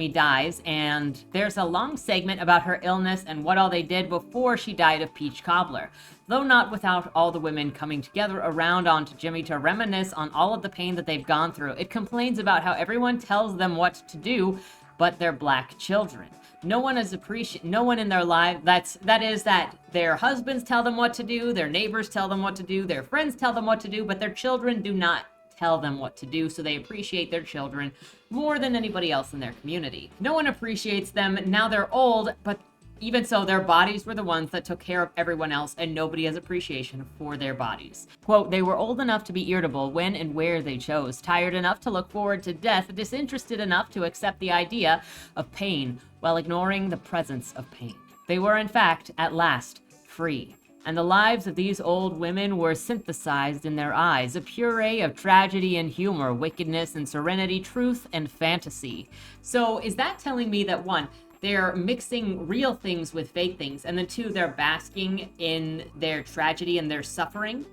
[SPEAKER 1] dies, and there's a long segment about her illness and what all they did before she died of peach cobbler, though not without all the women coming together around Aunt Jimmy to reminisce on all of the pain that they've gone through. It complains about how everyone tells them what to do, but they're black children. No one in their life, that their husbands tell them what to do, their neighbors tell them what to do, their friends tell them what to do, but their children do not tell them what to do, so they appreciate their children more than anybody else in their community. No one appreciates them. Now they're old, but even so, their bodies were the ones that took care of everyone else, and nobody has appreciation for their bodies. Quote, they were old enough to be irritable when and where they chose, tired enough to look forward to death, disinterested enough to accept the idea of pain while ignoring the presence of pain. They were, in fact, at last, free. And the lives of these old women were synthesized in their eyes, a puree of tragedy and humor, wickedness and serenity, truth and fantasy. So is that telling me that, one, they're mixing real things with fake things, and then two, they're basking in their tragedy and their suffering,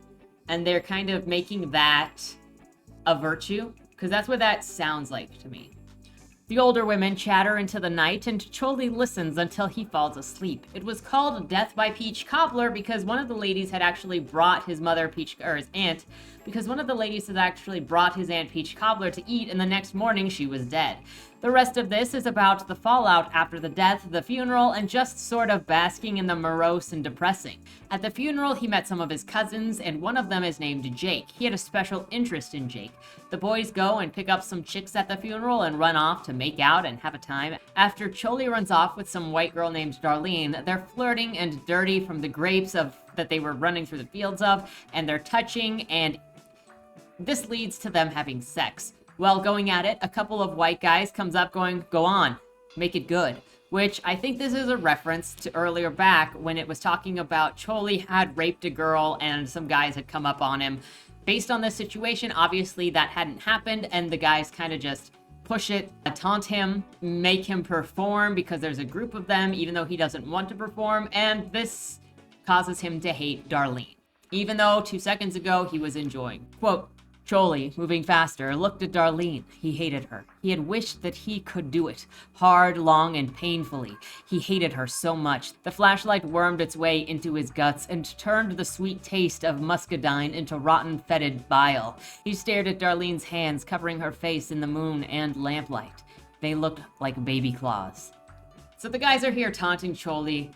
[SPEAKER 1] and they're kind of making that a virtue? Because that's what that sounds like to me. The older women chatter into the night, and Choli listens until he falls asleep. It was called Death by Peach Cobbler because one of the ladies had actually brought his aunt, because one of the ladies had actually brought his aunt Peach Cobbler to eat, and the next morning she was dead. The rest of this is about the fallout after the death, the funeral, and just sort of basking in the morose and depressing. At the funeral, he met some of his cousins, and one of them is named Jake. He had a special interest in Jake. The boys go and pick up some chicks at the funeral and run off to make out and have a time. After Choli runs off with some white girl named Darlene, they're flirting and dirty from the grapes that they were running through the fields of, and they're touching, and this leads to them having sex. While going at it, a couple of white guys comes up going, go on, make it good. Which I think this is a reference to earlier back when it was talking about Choli had raped a girl and some guys had come up on him. Based on this situation, obviously that hadn't happened, and the guys kind of just push it, taunt him, make him perform because there's a group of them, even though he doesn't want to perform, and this causes him to hate Darlene, even though 2 seconds ago he was enjoying. Quote, Choli, moving faster, looked at Darlene. He hated her. He had wished that he could do it. Hard, long, and painfully. He hated her so much. The flashlight wormed its way into his guts and turned the sweet taste of muscadine into rotten, fetid bile. He stared at Darlene's hands covering her face in the moon and lamplight. They looked like baby claws. So the guys are here taunting Choli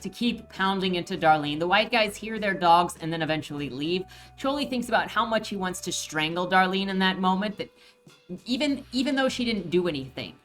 [SPEAKER 1] to keep pounding into Darlene. The white guys hear their dogs and then eventually leave. Choli thinks about how much he wants to strangle Darlene in that moment, that even though she didn't do anything.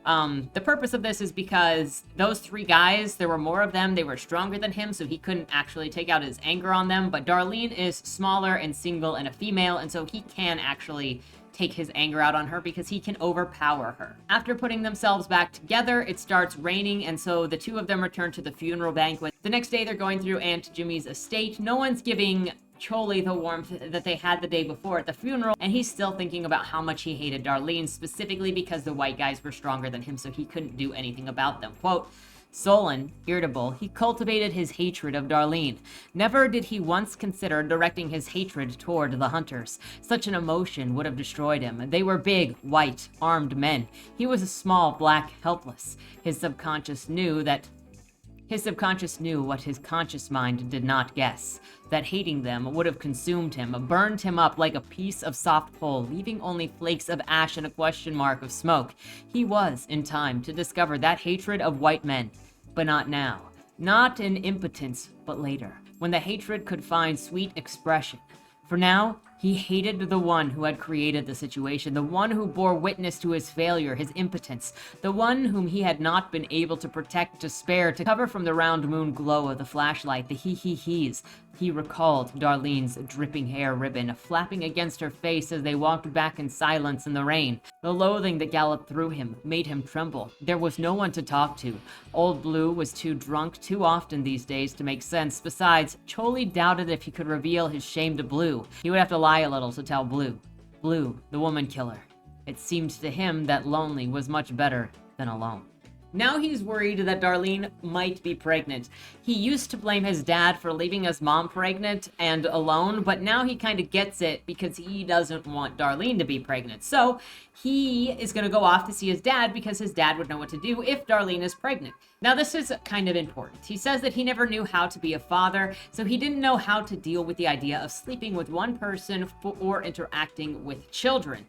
[SPEAKER 1] The purpose of this is because those 3 guys, there were more of them, they were stronger than him, so he couldn't actually take out his anger on them, but Darlene is smaller and single and a female, and so he can actually take his anger out on her because he can overpower her. After putting themselves back together, it starts raining, and so the 2 of them return to the funeral banquet. The next day, they're going through Aunt Jimmy's estate. No one's giving Choli the warmth that they had the day before at the funeral, and he's still thinking about how much he hated Darlene, specifically because the white guys were stronger than him, so he couldn't do anything about them. Quote, sullen, irritable, he cultivated his hatred of Darlene. Never did he once consider directing his hatred toward the hunters. Such an emotion would have destroyed him. They were big, white, armed men. He was a small, black, helpless. His subconscious knew what his conscious mind did not guess, that hating them would have consumed him, burned him up like a piece of soft coal, leaving only flakes of ash and a question mark of smoke. He was, in time, to discover that hatred of white men, but not now. Not in impotence, but later. when the hatred could find sweet expression. For now, he hated the one who had created the situation, the one who bore witness to his failure, his impotence, the one whom he had not been able to protect, to spare, to cover from the round moon glow of the flashlight, the he-he-he's. He recalled Darlene's dripping hair ribbon flapping against her face as they walked back in silence in the rain. The loathing that galloped through him made him tremble. There was no one to talk to. Old Blue was too drunk too often these days to make sense. Besides, Choli doubted if he could reveal his shame to Blue. He would have to lie a little to tell Blue. Blue, the woman killer. It seemed to him that lonely was much better than alone. Now he's worried that Darlene might be pregnant. He used to blame his dad for leaving his mom pregnant and alone, but now he kind of gets it because he doesn't want Darlene to be pregnant. So he is going to go off to see his dad because his dad would know what to do if Darlene is pregnant. Now this is kind of important. He says that he never knew how to be a father, so he didn't know how to deal with the idea of sleeping with one person or interacting with children.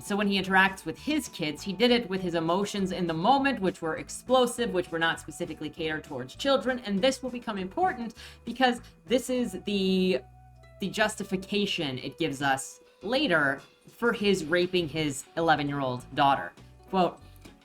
[SPEAKER 1] So when he interacts with his kids, he did it with his emotions in the moment, which were explosive, which were not specifically catered towards children. And this will become important because this is the justification it gives us later for his raping his 11-year-old daughter. Quote,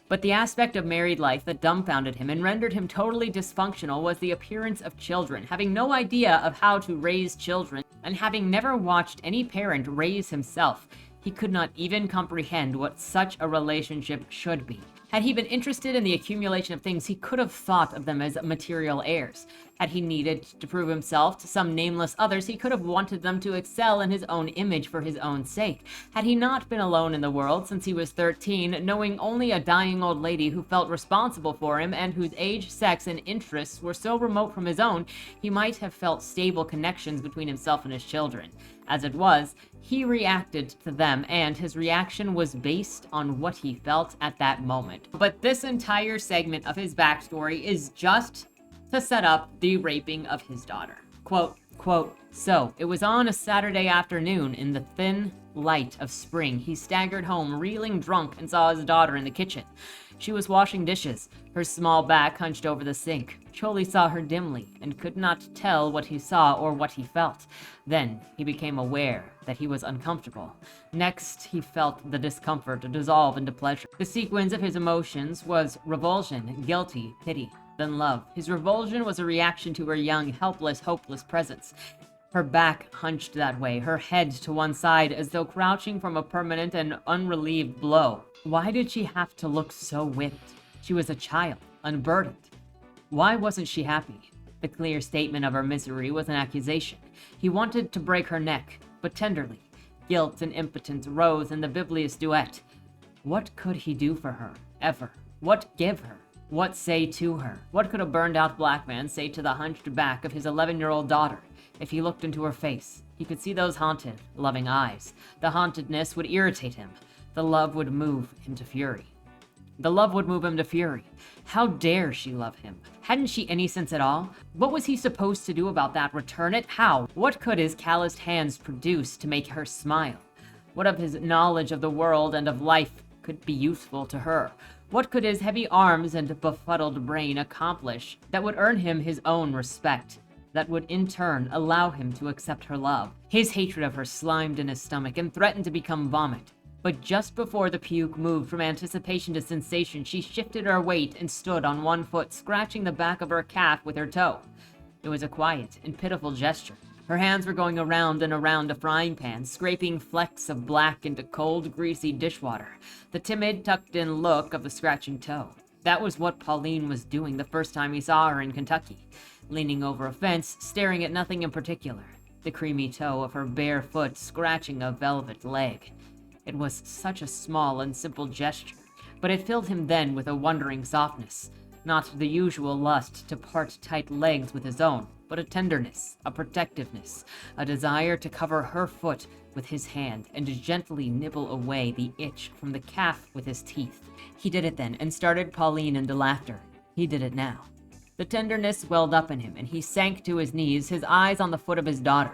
[SPEAKER 1] "But the aspect of married life that dumbfounded him and rendered him totally dysfunctional was the appearance of children. Having no idea of how to raise children, and having never watched any parent raise himself, he could not even comprehend what such a relationship should be. Had he been interested in the accumulation of things, he could have thought of them as material heirs. Had he needed to prove himself to some nameless others, he could have wanted them to excel in his own image for his own sake. Had he not been alone in the world since he was 13, knowing only a dying old lady who felt responsible for him and whose age, sex, and interests were so remote from his own, he might have felt stable connections between himself and his children. As it was, he reacted to them, and his reaction was based on what he felt at that moment." But this entire segment of his backstory is just to set up the raping of his daughter. Quote, "So, it was on a Saturday afternoon in the thin light of spring. He staggered home, reeling drunk, and saw his daughter in the kitchen. She was washing dishes, her small back hunched over the sink. Choli saw her dimly and could not tell what he saw or what he felt. Then he became aware that he was uncomfortable. Next, he felt the discomfort dissolve into pleasure. The sequence of his emotions was revulsion, guilty, pity, then love. His revulsion was a reaction to her young, helpless, hopeless presence. Her back hunched that way, her head to one side as though crouching from a permanent and unrelieved blow. Why did she have to look so whipped? She was a child, unburdened. Why wasn't she happy? The clear statement of her misery was an accusation. He wanted to break her neck, but tenderly. Guilt and impotence rose in the biblious duet. What could he do for her, ever? What give her? What say to her? What could a burned-out black man say to the hunched back of his 11-year-old daughter? If he looked into her face, he could see those haunted, loving eyes. The hauntedness would irritate him. The love would move him to fury. How dare she love him? Hadn't she any sense at all? What was he supposed to do about that? Return it? How? What could his calloused hands produce to make her smile? What of his knowledge of the world and of life could be useful to her? What could his heavy arms and befuddled brain accomplish that would earn him his own respect, that would in turn allow him to accept her love? His hatred of her slimed in his stomach and threatened to become vomit. But just before the puke moved from anticipation to sensation, she shifted her weight and stood on one foot, scratching the back of her calf with her toe. It was a quiet and pitiful gesture. Her hands were going around and around a frying pan, scraping flecks of black into cold, greasy dishwater. The timid, tucked-in look of the scratching toe. That was what Pauline was doing the first time he saw her in Kentucky, leaning over a fence, staring at nothing in particular. The creamy toe of her bare foot scratching a velvet leg. It was such a small and simple gesture, but it filled him then with a wondering softness. Not the usual lust to part tight legs with his own, but a tenderness, a protectiveness, a desire to cover her foot with his hand and to gently nibble away the itch from the calf with his teeth. He did it then and started Pauline into laughter. He did it now. The tenderness welled up in him, and he sank to his knees, his eyes on the foot of his daughter.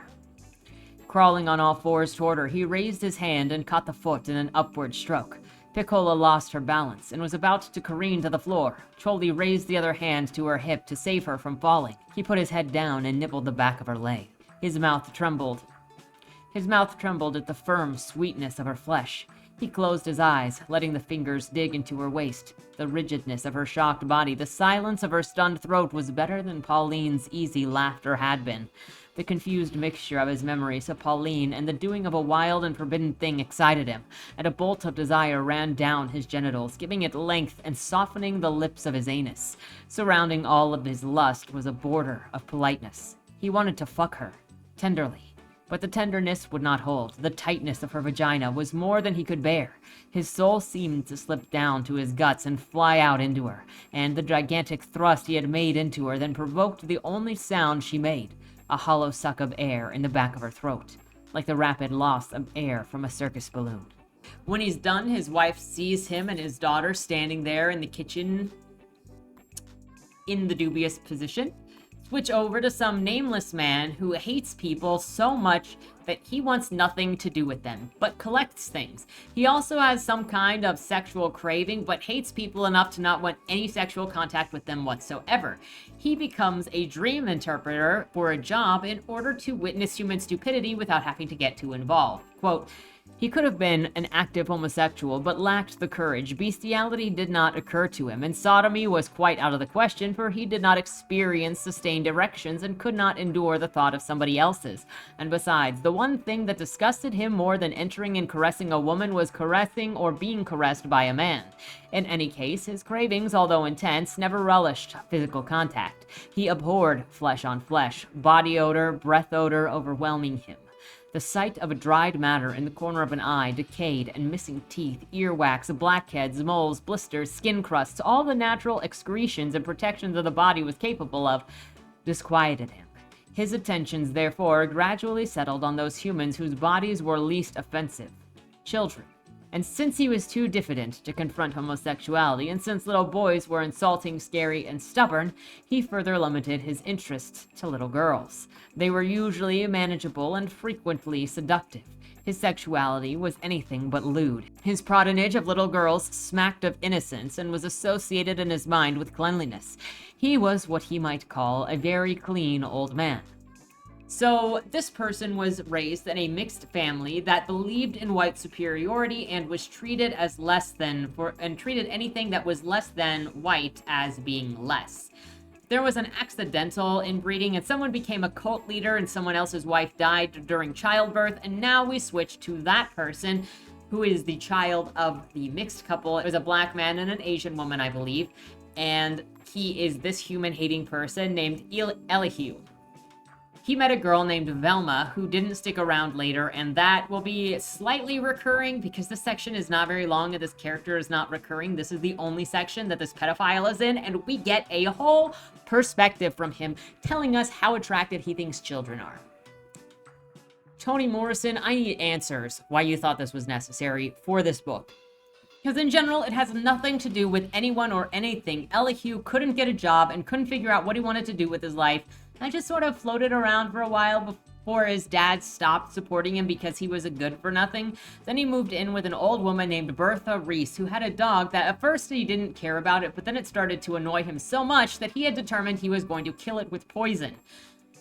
[SPEAKER 1] Crawling on all fours toward her, he raised his hand and caught the foot in an upward stroke. Piccola lost her balance and was about to careen to the floor. Choli raised the other hand to her hip to save her from falling. He put his head down and nibbled the back of her leg. His mouth trembled at the firm sweetness of her flesh. He closed his eyes, letting the fingers dig into her waist. The rigidness of her shocked body, the silence of her stunned throat was better than Pauline's easy laughter had been. The confused mixture of his memories of Pauline and the doing of a wild and forbidden thing excited him, and a bolt of desire ran down his genitals, giving it length and softening the lips of his anus. Surrounding all of his lust was a border of politeness. He wanted to fuck her, tenderly. But the tenderness would not hold. The tightness of her vagina was more than he could bear. His soul seemed to slip down to his guts and fly out into her, and the gigantic thrust he had made into her then provoked the only sound she made, a hollow suck of air in the back of her throat, like the rapid loss of air from a circus balloon. When he's done, his wife sees him and his daughter standing there in the kitchen in the dubious position. Switch over to some nameless man who hates people so much that he wants nothing to do with them, but collects things. He also has some kind of sexual craving, but hates people enough to not want any sexual contact with them whatsoever. He becomes a dream interpreter for a job in order to witness human stupidity without having to get too involved. Quote, he could have been an active homosexual, but lacked the courage. Bestiality did not occur to him, and sodomy was quite out of the question, for he did not experience sustained erections and could not endure the thought of somebody else's. And besides, the one thing that disgusted him more than entering and caressing a woman was caressing or being caressed by a man. In any case, his cravings, although intense, never relished physical contact. He abhorred flesh on flesh, body odor, breath odor overwhelming him. The sight of a dried matter in the corner of an eye, decayed and missing teeth, earwax, blackheads, moles, blisters, skin crusts, all the natural excretions and protections of the body was capable of, disquieted him. His attentions, therefore, gradually settled on those humans whose bodies were least offensive, children. And since he was too diffident to confront homosexuality, and since little boys were insulting, scary, and stubborn, he further limited his interest to little girls. They were usually manageable and frequently seductive. His sexuality was anything but lewd. His prodigation of little girls smacked of innocence and was associated in his mind with cleanliness. He was what he might call a very clean old man. So this person was raised in a mixed family that believed in white superiority and was treated as treated anything that was less than white as being less. There was an accidental inbreeding and someone became a cult leader and someone else's wife died during childbirth, and now we switch to that person who is the child of the mixed couple. It was a black man and an Asian woman, I believe, and he is this human-hating person named Elihu. He met a girl named Velma who didn't stick around later, and that will be slightly recurring because this section is not very long and this character is not recurring. This is the only section that this pedophile is in, and we get a whole perspective from him telling us how attracted he thinks children are. Toni Morrison, I need answers why you thought this was necessary for this book. Because in general, it has nothing to do with anyone or anything. Elihu couldn't get a job and couldn't figure out what he wanted to do with his life. I just sort of floated around for a while before his dad stopped supporting him because he was a good-for-nothing. Then he moved in with an old woman named Bertha Reese, who had a dog that at first he didn't care about it, but then it started to annoy him so much that he had determined he was going to kill it with poison.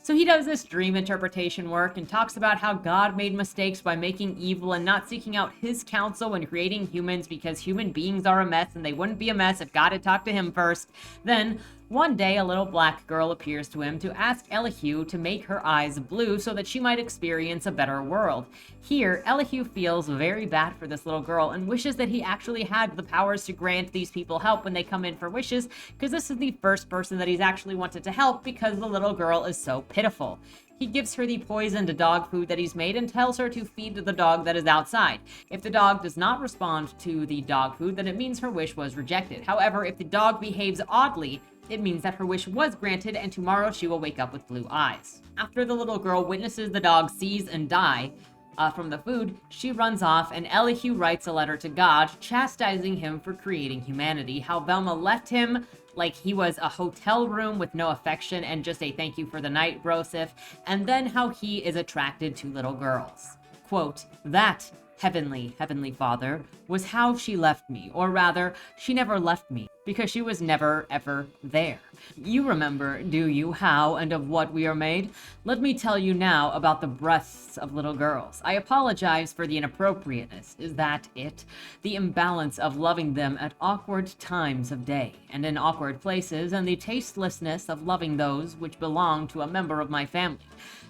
[SPEAKER 1] So he does this dream interpretation work and talks about how God made mistakes by making evil and not seeking out his counsel when creating humans because human beings are a mess and they wouldn't be a mess if God had talked to him first. Then, one day, a little black girl appears to him to ask Elihu to make her eyes blue so that she might experience a better world. Here, Elihu feels very bad for this little girl and wishes that he actually had the powers to grant these people help when they come in for wishes, because this is the first person that he's actually wanted to help because the little girl is so pitiful. He gives her the poisoned dog food that he's made and tells her to feed the dog that is outside. If the dog does not respond to the dog food, then it means her wish was rejected. However, if the dog behaves oddly, it means that her wish was granted and tomorrow she will wake up with blue eyes. After the little girl witnesses the dog seize and die from the food, she runs off and Elihu writes a letter to God chastising him for creating humanity, how Velma left him like he was a hotel room with no affection and just a thank you for the night, brosif, and then how he is attracted to little girls. Quote, that, Heavenly Father, was how she left me, or rather, she never left me, because she was never, ever there. You remember, do you, how and of what we are made? Let me tell you now about the breasts of little girls. I apologize for the inappropriateness. Is that it? The imbalance of loving them at awkward times of day, and in awkward places, and the tastelessness of loving those which belong to a member of my family.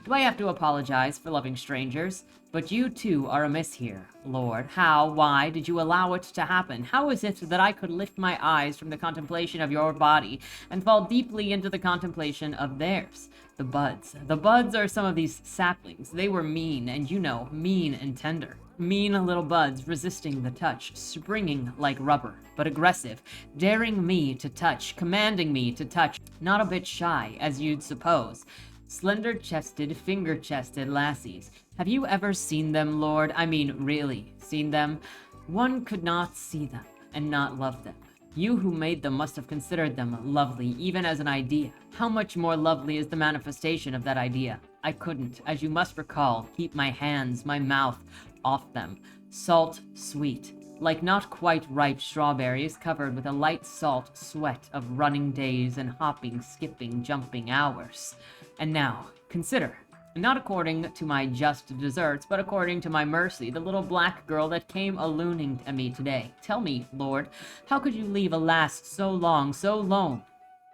[SPEAKER 1] Do I have to apologize for loving strangers? But you too are amiss here, Lord. Why did you allow it to happen? How is it that I could lift my eyes from the contemplation of your body and fall deeply into the contemplation of theirs? The buds. The buds are some of these saplings. They were mean, and mean and tender. Mean little buds resisting the touch, springing like rubber, but aggressive, daring me to touch, commanding me to touch, not a bit shy, as you'd suppose. Slender-chested, finger-chested lassies. Have you ever seen them, Lord? I mean, really, seen them? One could not see them and not love them. You who made them must have considered them lovely, even as an idea. How much more lovely is the manifestation of that idea? I couldn't, as you must recall, keep my hands, my mouth, off them. Salt, sweet, like not quite ripe strawberries covered with a light salt sweat of running days and hopping, skipping, jumping hours. And now, consider, not according to my just deserts, but according to my mercy, the little black girl that came a-looning to me today. Tell me, Lord, how could you leave a lass so long, so lone,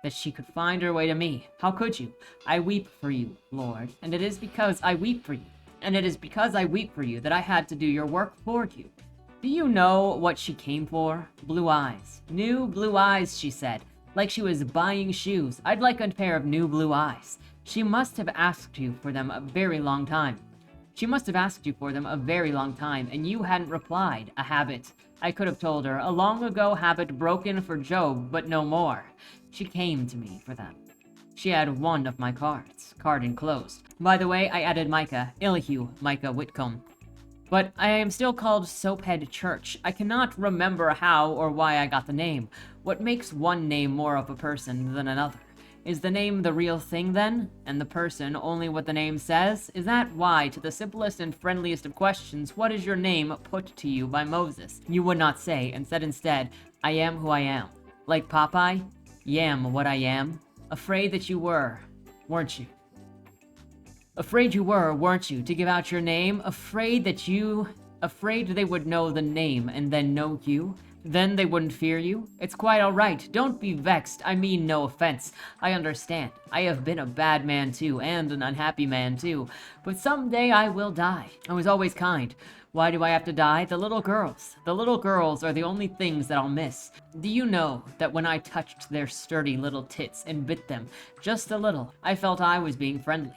[SPEAKER 1] that she could find her way to me? How could you? I weep for you, Lord, and it is because I weep for you, that I had to do your work for you. Do you know what she came for? Blue eyes. New blue eyes, she said, like she was buying shoes. I'd like a pair of new blue eyes. She must have asked you for them a very long time. And you hadn't replied. A habit. I could have told her, a long ago habit broken for Job, but no more. She came to me for them. She had one of my cards. Card enclosed. By the way, I added Micah. Elihu, Micah Whitcomb. But I am still called Soaphead Church. I cannot remember how or why I got the name. What makes one name more of a person than another? Is the name the real thing then? And the person only what the name says? Is that why, to the simplest and friendliest of questions, what is your name put to you by Moses? You would not say, and said instead, I am who I am. Like Popeye? Yam what I am. Afraid that you were, weren't you? Afraid you were, weren't you, to give out your name? Afraid they would know the name and then know you? Then they wouldn't fear you? It's quite all right. Don't be vexed. I mean no offense. I understand. I have been a bad man too, and an unhappy man too. But someday I will die. I was always kind. Why do I have to die? The little girls. The little girls are the only things that I'll miss. Do you know that when I touched their sturdy little tits and bit them, just a little, I felt I was being friendly.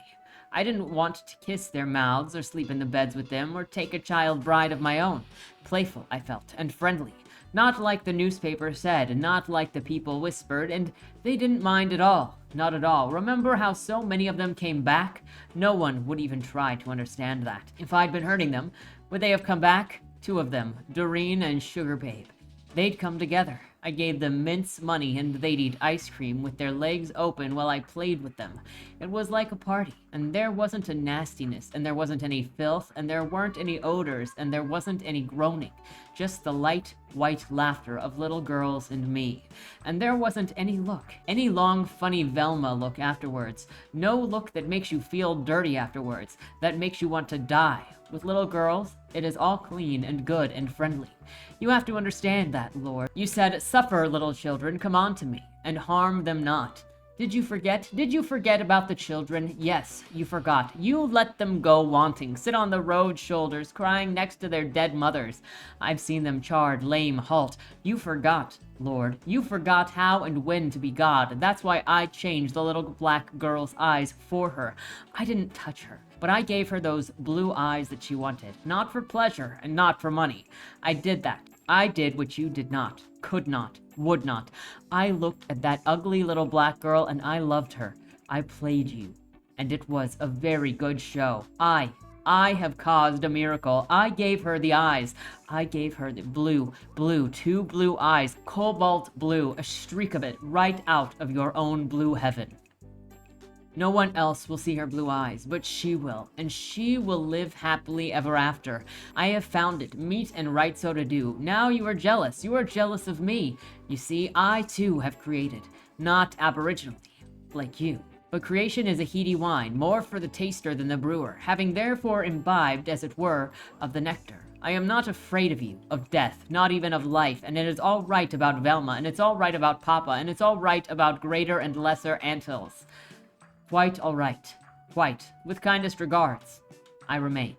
[SPEAKER 1] I didn't want to kiss their mouths or sleep in the beds with them or take a child bride of my own. Playful, I felt, and friendly. Not like the newspaper said, not like the people whispered, and they didn't mind at all. Not at all. Remember how so many of them came back? No one would even try to understand that. If I'd been hurting them, would they have come back? 2 of them, Doreen and Sugar Babe. They'd come together. I gave them mince money and they'd eat ice cream with their legs open while I played with them. It was like a party, and there wasn't a nastiness, and there wasn't any filth, and there weren't any odors, and there wasn't any groaning. Just the light, white laughter of little girls and me. And there wasn't any look, any long, funny Velma look afterwards. No look that makes you feel dirty afterwards, that makes you want to die. With little girls, it is all clean and good and friendly. You have to understand that, Lord. You said, suffer, little children, come on to me, and harm them not. Did you forget? Did you forget about the children? Yes, you forgot. You let them go wanting, sit on the road shoulders, crying next to their dead mothers. I've seen them charred, lame, halt. You forgot, Lord. You forgot how and when to be God. That's why I changed the little black girl's eyes for her. I didn't touch her, but I gave her those blue eyes that she wanted. Not for pleasure and not for money. I did that. I did what you did not, could not, would not. I looked at that ugly little black girl and I loved her. I played you, and it was a very good show. I have caused a miracle. I gave her the eyes. I gave her the blue, 2 blue eyes, cobalt blue, a streak of it right out of your own blue heaven. No one else will see her blue eyes, but she will, and she will live happily ever after. I have found it, meet and right so to do. Now you are jealous. You are jealous of me. You see, I too have created, not aboriginally, like you. But creation is a heady wine, more for the taster than the brewer, having therefore imbibed, as it were, of the nectar. I am not afraid of you, of death, not even of life, and it is all right about Velma, and it's all right about Papa, and it's all right about greater and lesser anthills. Quite all right. Quite. With kindest regards. I remain.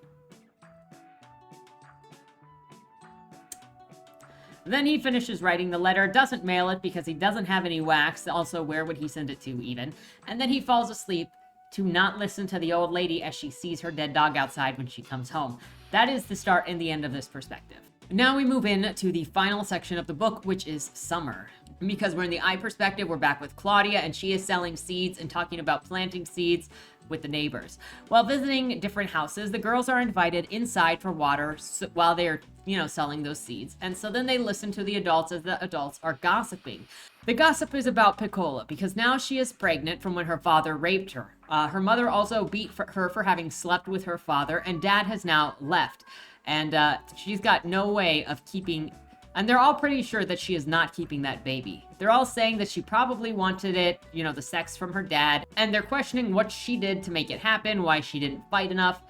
[SPEAKER 1] Then he finishes writing the letter, doesn't mail it because he doesn't have any wax. Also, where would he send it to even? And then he falls asleep to not listen to the old lady as she sees her dead dog outside when she comes home. That is the start and the end of this perspective. Now we move in to the final section of the book, which is summer. Because we're in the I perspective, we're back with Claudia, and she is selling seeds and talking about planting seeds with the neighbors. While visiting different houses, the girls are invited inside for water while they're, selling those seeds. And so then they listen to the adults as the adults are gossiping. The gossip is about Piccola, because now she is pregnant from when her father raped her. Her mother also beat her for having slept with her father, and dad has now left. And she's got no way of keeping... And they're all pretty sure that she is not keeping that baby. They're all saying that she probably wanted it, the sex from her dad. And they're questioning what she did to make it happen, why she didn't fight enough.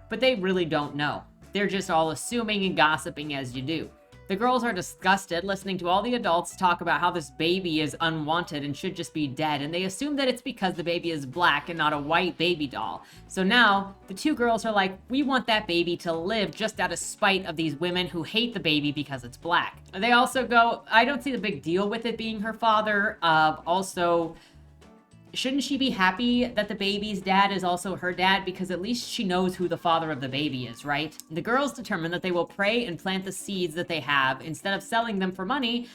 [SPEAKER 1] But they really don't know. They're just all assuming and gossiping as you do. The girls are disgusted listening to all the adults talk about how this baby is unwanted and should just be dead, and they assume that it's because the baby is black and not a white baby doll. So now, the two girls are like, we want that baby to live just out of spite of these women who hate the baby because it's black. They also go, I don't see the big deal with it being her father. Also, shouldn't she be happy that the baby's dad is also her dad? Because at least she knows who the father of the baby is, right? The girls determine that they will pray and plant the seeds that they have instead of selling them for money,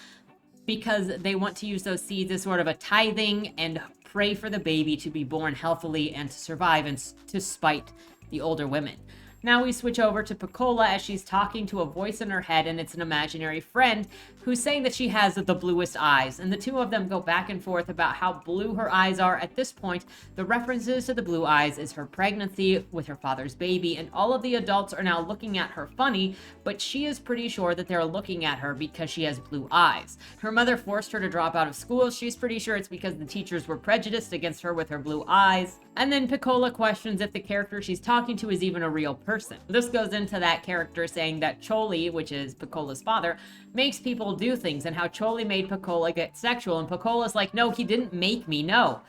[SPEAKER 1] because they want to use those seeds as sort of a tithing and pray for the baby to be born healthily and to survive, and to spite the older women. Now we switch over to Piccola as she's talking to a voice in her head, and it's an imaginary friend who's saying that she has the bluest eyes. And the two of them go back and forth about how blue her eyes are. At this point, the references to the blue eyes is her pregnancy with her father's baby, and all of the adults are now looking at her funny, but she is pretty sure that they're looking at her because she has blue eyes. Her mother forced her to drop out of school. She's pretty sure it's because the teachers were prejudiced against her with her blue eyes. And then Piccola questions if the character she's talking to is even a real person. This goes into that character saying that Choli, which is Piccola's father, makes people do things, and how Choli made Piccola get sexual, and Piccola's like, no, he didn't make me, no.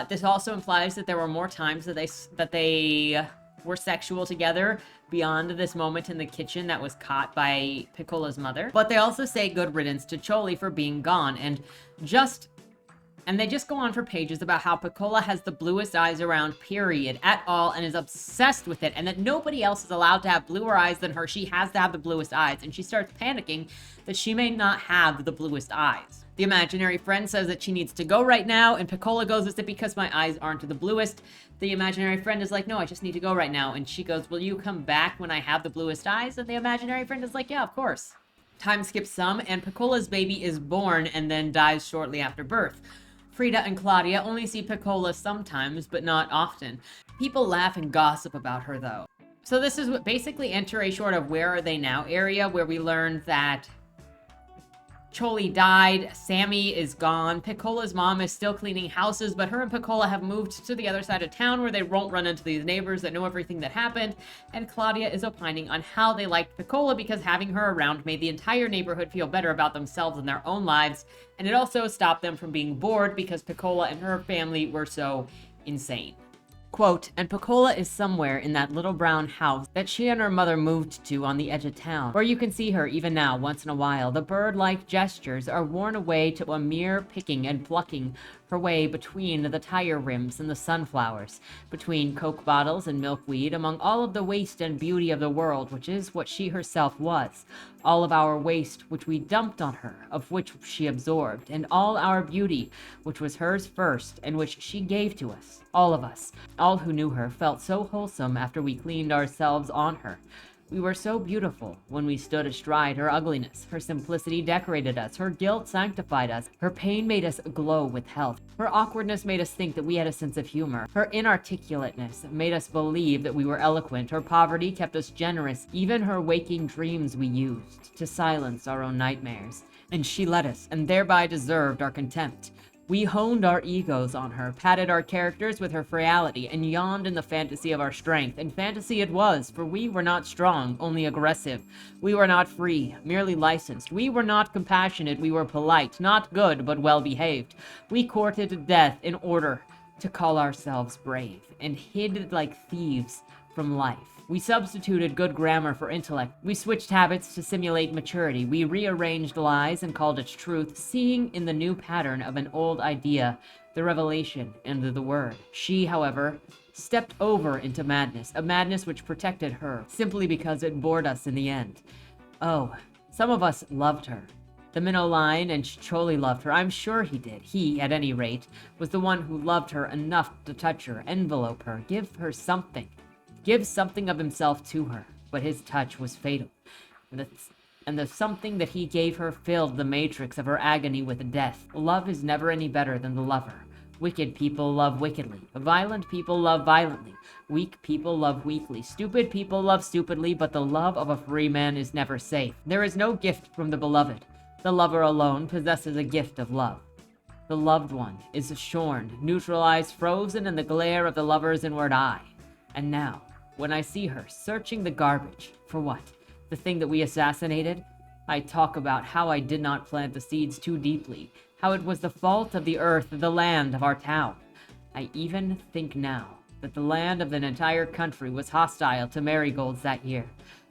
[SPEAKER 1] This also implies that there were more times that they were sexual together beyond this moment in the kitchen that was caught by Piccola's mother. But they also say good riddance to Choli for being gone, and they just go on for pages about how Piccola has the bluest eyes around, period, at all, and is obsessed with it, and that nobody else is allowed to have bluer eyes than her. She has to have the bluest eyes, and she starts panicking that she may not have the bluest eyes. The imaginary friend says that she needs to go right now, and Piccola goes, is it because my eyes aren't the bluest? The imaginary friend is like, no, I just need to go right now. And she goes, will you come back when I have the bluest eyes? And the imaginary friend is like, yeah, of course. Time skips some, and Piccola's baby is born and then dies shortly after birth. Frida and Claudia only see Piccola sometimes, but not often. People laugh and gossip about her, though. So this is what basically enter a sort of where are they now area, where we learn that Choli died, Sammy is gone, Piccola's mom is still cleaning houses, but her and Piccola have moved to the other side of town where they won't run into these neighbors that know everything that happened, and Claudia is opining on how they liked Piccola because having her around made the entire neighborhood feel better about themselves and their own lives, and it also stopped them from being bored because Piccola and her family were so insane. Quote, and Piccola is somewhere in that little brown house that she and her mother moved to on the edge of town, where you can see her even now once in a while. The bird-like gestures are worn away to a mere picking and plucking her way between the tire rims and the sunflowers, between Coke bottles and milkweed, among all of the waste and beauty of the world, which is what she herself was. All of our waste, which we dumped on her, of which she absorbed, and all our beauty, which was hers first, and which she gave to us. All of us, all who knew her, felt so wholesome after we cleaned ourselves on her. We were so beautiful when we stood astride her ugliness. Her simplicity decorated us. Her guilt sanctified us. Her pain made us glow with health. Her awkwardness made us think that we had a sense of humor. Her inarticulateness made us believe that we were eloquent. Her poverty kept us generous. Even her waking dreams we used to silence our own nightmares. And she let us, and thereby deserved our contempt. We honed our egos on her, padded our characters with her frailty, and yawned in the fantasy of our strength. And fantasy it was, for we were not strong, only aggressive. We were not free, merely licensed. We were not compassionate, we were polite, not good, but well-behaved. We courted death in order to call ourselves brave, and hid like thieves from life. We substituted good grammar for intellect. We switched habits to simulate maturity. We rearranged lies and called it truth, seeing in the new pattern of an old idea the revelation and the word. She, however, stepped over into madness, a madness which protected her, simply because it bored us in the end. Oh, some of us loved her. The minnow line and Choli loved her. I'm sure he did. He, at any rate, was the one who loved her enough to touch her, envelope her, give her something. Give something of himself to her, but his touch was fatal, and the something that he gave her filled the matrix of her agony with death. Love is never any better than the lover. Wicked people love wickedly. Violent people love violently. Weak people love weakly. Stupid people love stupidly, but the love of a free man is never safe. There is no gift from the beloved. The lover alone possesses a gift of love. The loved one is shorn, neutralized, frozen in the glare of the lover's inward eye. And now, when I see her searching the garbage, for what? The thing that we assassinated? I talk about how I did not plant the seeds too deeply, how it was the fault of the earth, the land of our town. I even think now that the land of an entire country was hostile to marigolds that year.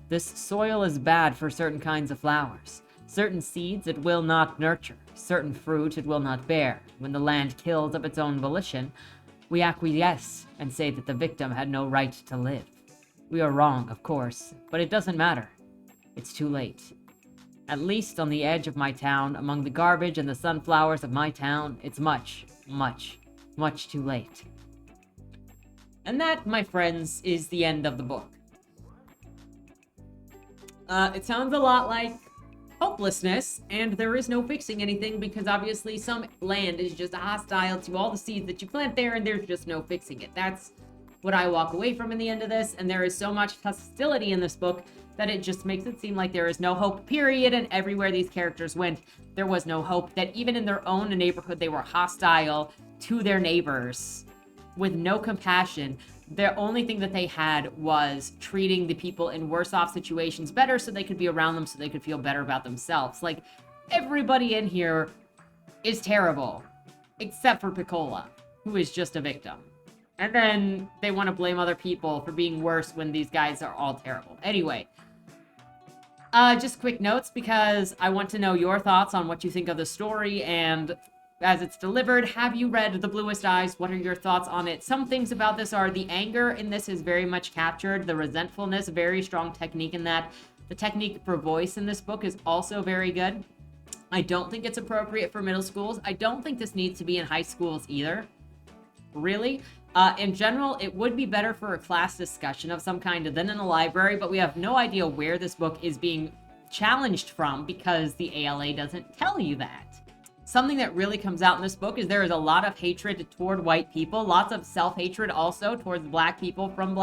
[SPEAKER 1] This soil is bad for certain kinds of flowers. Certain seeds it will not nurture, certain fruit it will not bear. When the land kills of its own volition, we acquiesce and say that the victim had no right to live. We are wrong, of course, but it doesn't matter. It's too late. At least on the edge of my town, among the garbage and the sunflowers of my town, it's much, much, much too late. And that, my friends, is the end of the book. It sounds a lot like hopelessness, and there is no fixing anything because obviously some land is just hostile to all the seeds that you plant there, and there's just no fixing it. That's what I walk away from in the end of this, and there is so much hostility in this book that it just makes it seem like there is no hope, period, and everywhere these characters went, there was no hope, that even in their own neighborhood, they were hostile to their neighbors with no compassion. The only thing that they had was treating the people in worse off situations better so they could be around them, so they could feel better about themselves. Like, everybody in here is terrible, except for Piccola, who is just a victim. And then they want to blame other people for being worse when these guys are all terrible. Anyway, just quick notes because I want to know your thoughts on what you think of the story and as it's delivered. Have you read The Bluest Eyes? What are your thoughts on it? Some things about this are the anger in this is very much captured. The resentfulness, very strong technique in that. The technique for voice in this book is also very good. I don't think it's appropriate for middle schools. I don't think this needs to be in high schools either. Really. In general, it would be better for a class discussion of some kind than in a library, but we have no idea where this book is being challenged from because the ALA doesn't tell you that. Something that really comes out in this book is there is a lot of hatred toward white people, lots of self-hatred also towards black people from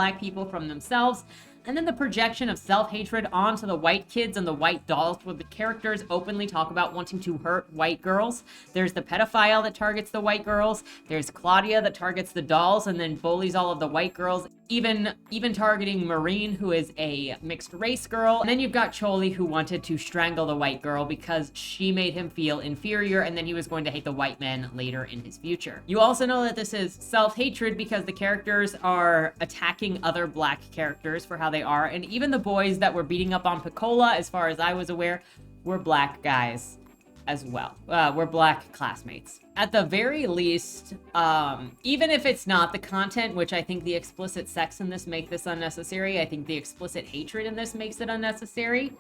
[SPEAKER 1] themselves, and then the projection of self-hatred onto the white kids and the white dolls, where the characters openly talk about wanting to hurt white girls. There's the pedophile that targets the white girls. There's Claudia that targets the dolls and then bullies all of the white girls, even targeting Maureen, who is a mixed race girl. And then you've got Choli, who wanted to strangle the white girl because she made him feel inferior, and then he was going to hate the white men later in his future. You also know that this is self-hatred because the characters are attacking other black characters for how they are, and even the boys that were beating up on Piccola, as far as I was aware, were black guys as well. Were black classmates. At the very least, even if it's not the content, which I think the explicit sex in this make this unnecessary, I think the explicit hatred in this makes it unnecessary.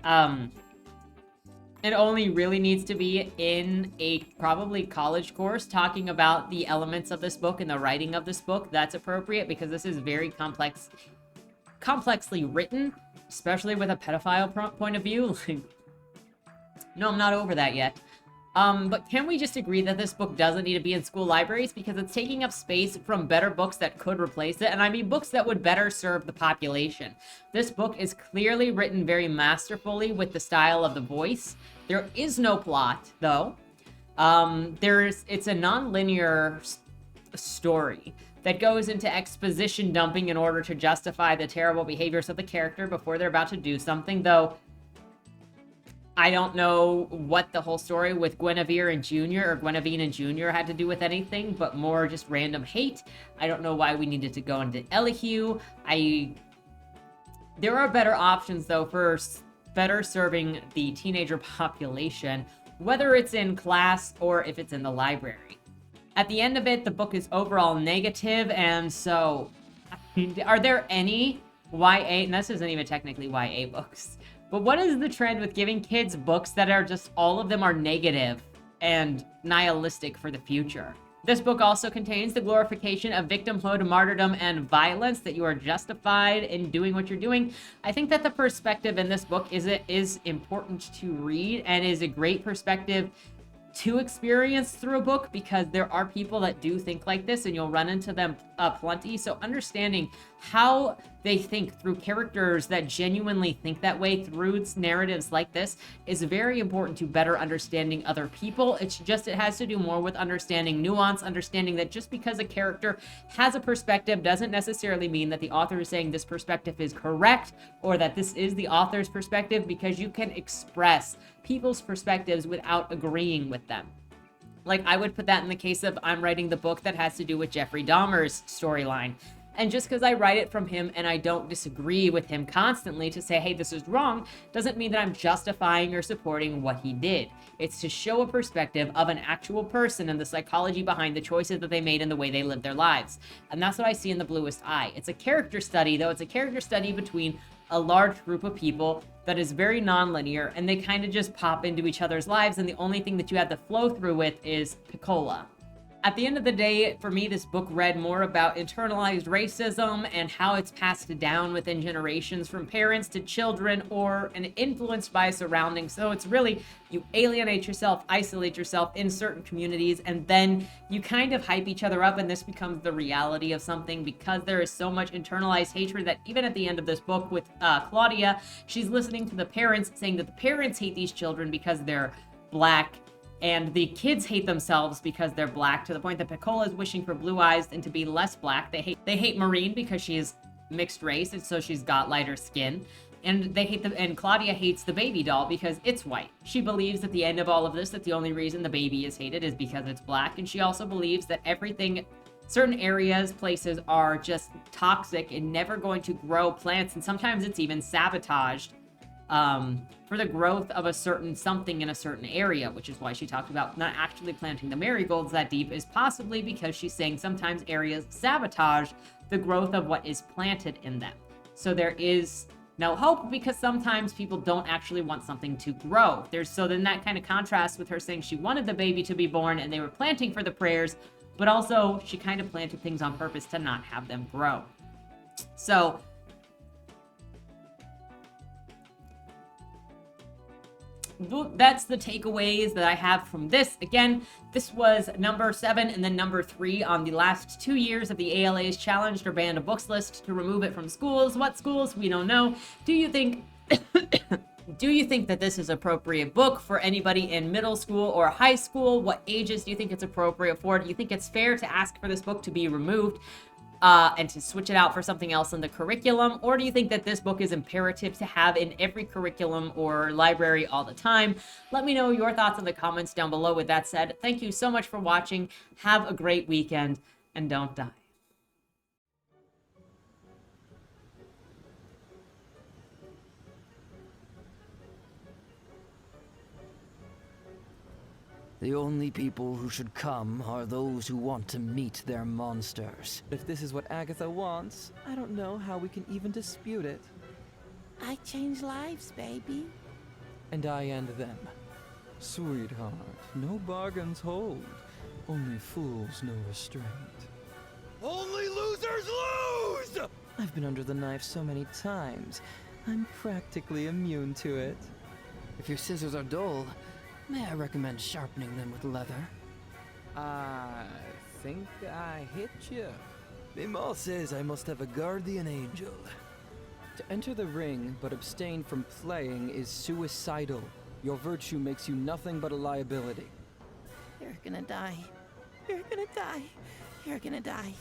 [SPEAKER 1] It only really needs to be in a probably college course talking about the elements of this book and the writing of this book. That's appropriate because this is very complex complexly written, especially with a pedophile point of view. Like, no, I'm not over that yet. But can we just agree that this book doesn't need to be in school libraries because it's taking up space from better books that could replace it? And I mean books that would better serve the population. This book is clearly written very masterfully with the style of the voice. There is no plot, though. It's a non-linear story that goes into exposition dumping in order to justify the terrible behaviors of the character before they're about to do something, though I don't know what the whole story with Guinevere and Junior or Guinevere and Junior had to do with anything, but more just random hate. I don't know why we needed to go into Elihu. There are better options, though, for better serving the teenager population, whether it's in class or if it's in the library. At the end of it, the book is overall negative, and so are there any YA, and this isn't even technically YA books, but what is the trend with giving kids books that are just, all of them are negative and nihilistic for the future? This book also contains the glorification of victimhood, martyrdom, and violence, that you are justified in doing what you're doing. I think that the perspective in this book is important to read and is a great perspective to experience through a book, because there are people that do think like this and you'll run into them plenty. So understanding how they think through characters that genuinely think that way through narratives like this is very important to better understanding other people. It has to do more with understanding nuance, understanding that just because a character has a perspective doesn't necessarily mean that the author is saying this perspective is correct or that this is the author's perspective, because you can express people's perspectives without agreeing with them. Like, I would put that in the case of I'm writing the book that has to do with Jeffrey Dahmer's storyline. And just because I write it from him and I don't disagree with him constantly to say, hey, this is wrong, doesn't mean that I'm justifying or supporting what he did. It's to show a perspective of an actual person and the psychology behind the choices that they made and the way they lived their lives. And that's what I see in The Bluest Eye. It's a character study, though. It's a character study between a large group of people that is very non-linear, and they kind of just pop into each other's lives, and the only thing that you have to flow through with is Piccola. At the end of the day, for me, this book read more about internalized racism and how it's passed down within generations from parents to children and influenced by surroundings. So it's really, you alienate yourself, isolate yourself in certain communities, and then you kind of hype each other up, and this becomes the reality of something, because there is so much internalized hatred that even at the end of this book with Claudia, she's listening to the parents saying that the parents hate these children because they're Black, and the kids hate themselves because they're Black, to the point that Piccola is wishing for blue eyes and to be less Black. They hate Maureen because she is mixed race, and so she's got lighter skin. And and Claudia hates the baby doll because it's white. She believes at the end of all of this that the only reason the baby is hated is because it's Black. And she also believes that certain areas, places are just toxic and never going to grow plants. And sometimes it's even sabotaged for the growth of a certain something in a certain area, which is why she talked about not actually planting the marigolds that deep, is possibly because she's saying sometimes areas sabotage the growth of what is planted in them. So there is no hope, because sometimes people don't actually want something to grow. So then that kind of contrasts with her saying she wanted the baby to be born and they were planting for the prayers, but also she kind of planted things on purpose to not have them grow. So that's the takeaways that I have from this. Again, this was number 7 and then number 3 on the last 2 years of the ALA's challenged or banned a books list to remove it from schools. What schools? We don't know. Do you think that this is appropriate book for anybody in middle school or high school? What ages do you think it's appropriate for? Do you think it's fair to ask for this book to be removed and to switch it out for something else in the curriculum? Or do you think that this book is imperative to have in every curriculum or library all the time? Let me know your thoughts in the comments down below. With that said, thank you so much for watching. Have a great weekend, and don't die.
[SPEAKER 2] The only people who should come are those who want to meet their monsters.
[SPEAKER 3] If this is what Agatha wants, I don't know how we can even dispute it.
[SPEAKER 4] I change lives, baby.
[SPEAKER 3] And I end them. Sweetheart, no bargains hold. Only fools know restraint.
[SPEAKER 5] Only losers lose!
[SPEAKER 3] I've been under the knife so many times, I'm practically immune to it.
[SPEAKER 2] If your scissors are dull, may I recommend sharpening them with leather?
[SPEAKER 3] I think I hit you.
[SPEAKER 2] Mima says I must have a guardian angel.
[SPEAKER 3] To enter the ring but abstain from playing is suicidal. Your virtue makes you nothing but a liability.
[SPEAKER 4] You're gonna die. You're gonna die. You're gonna die.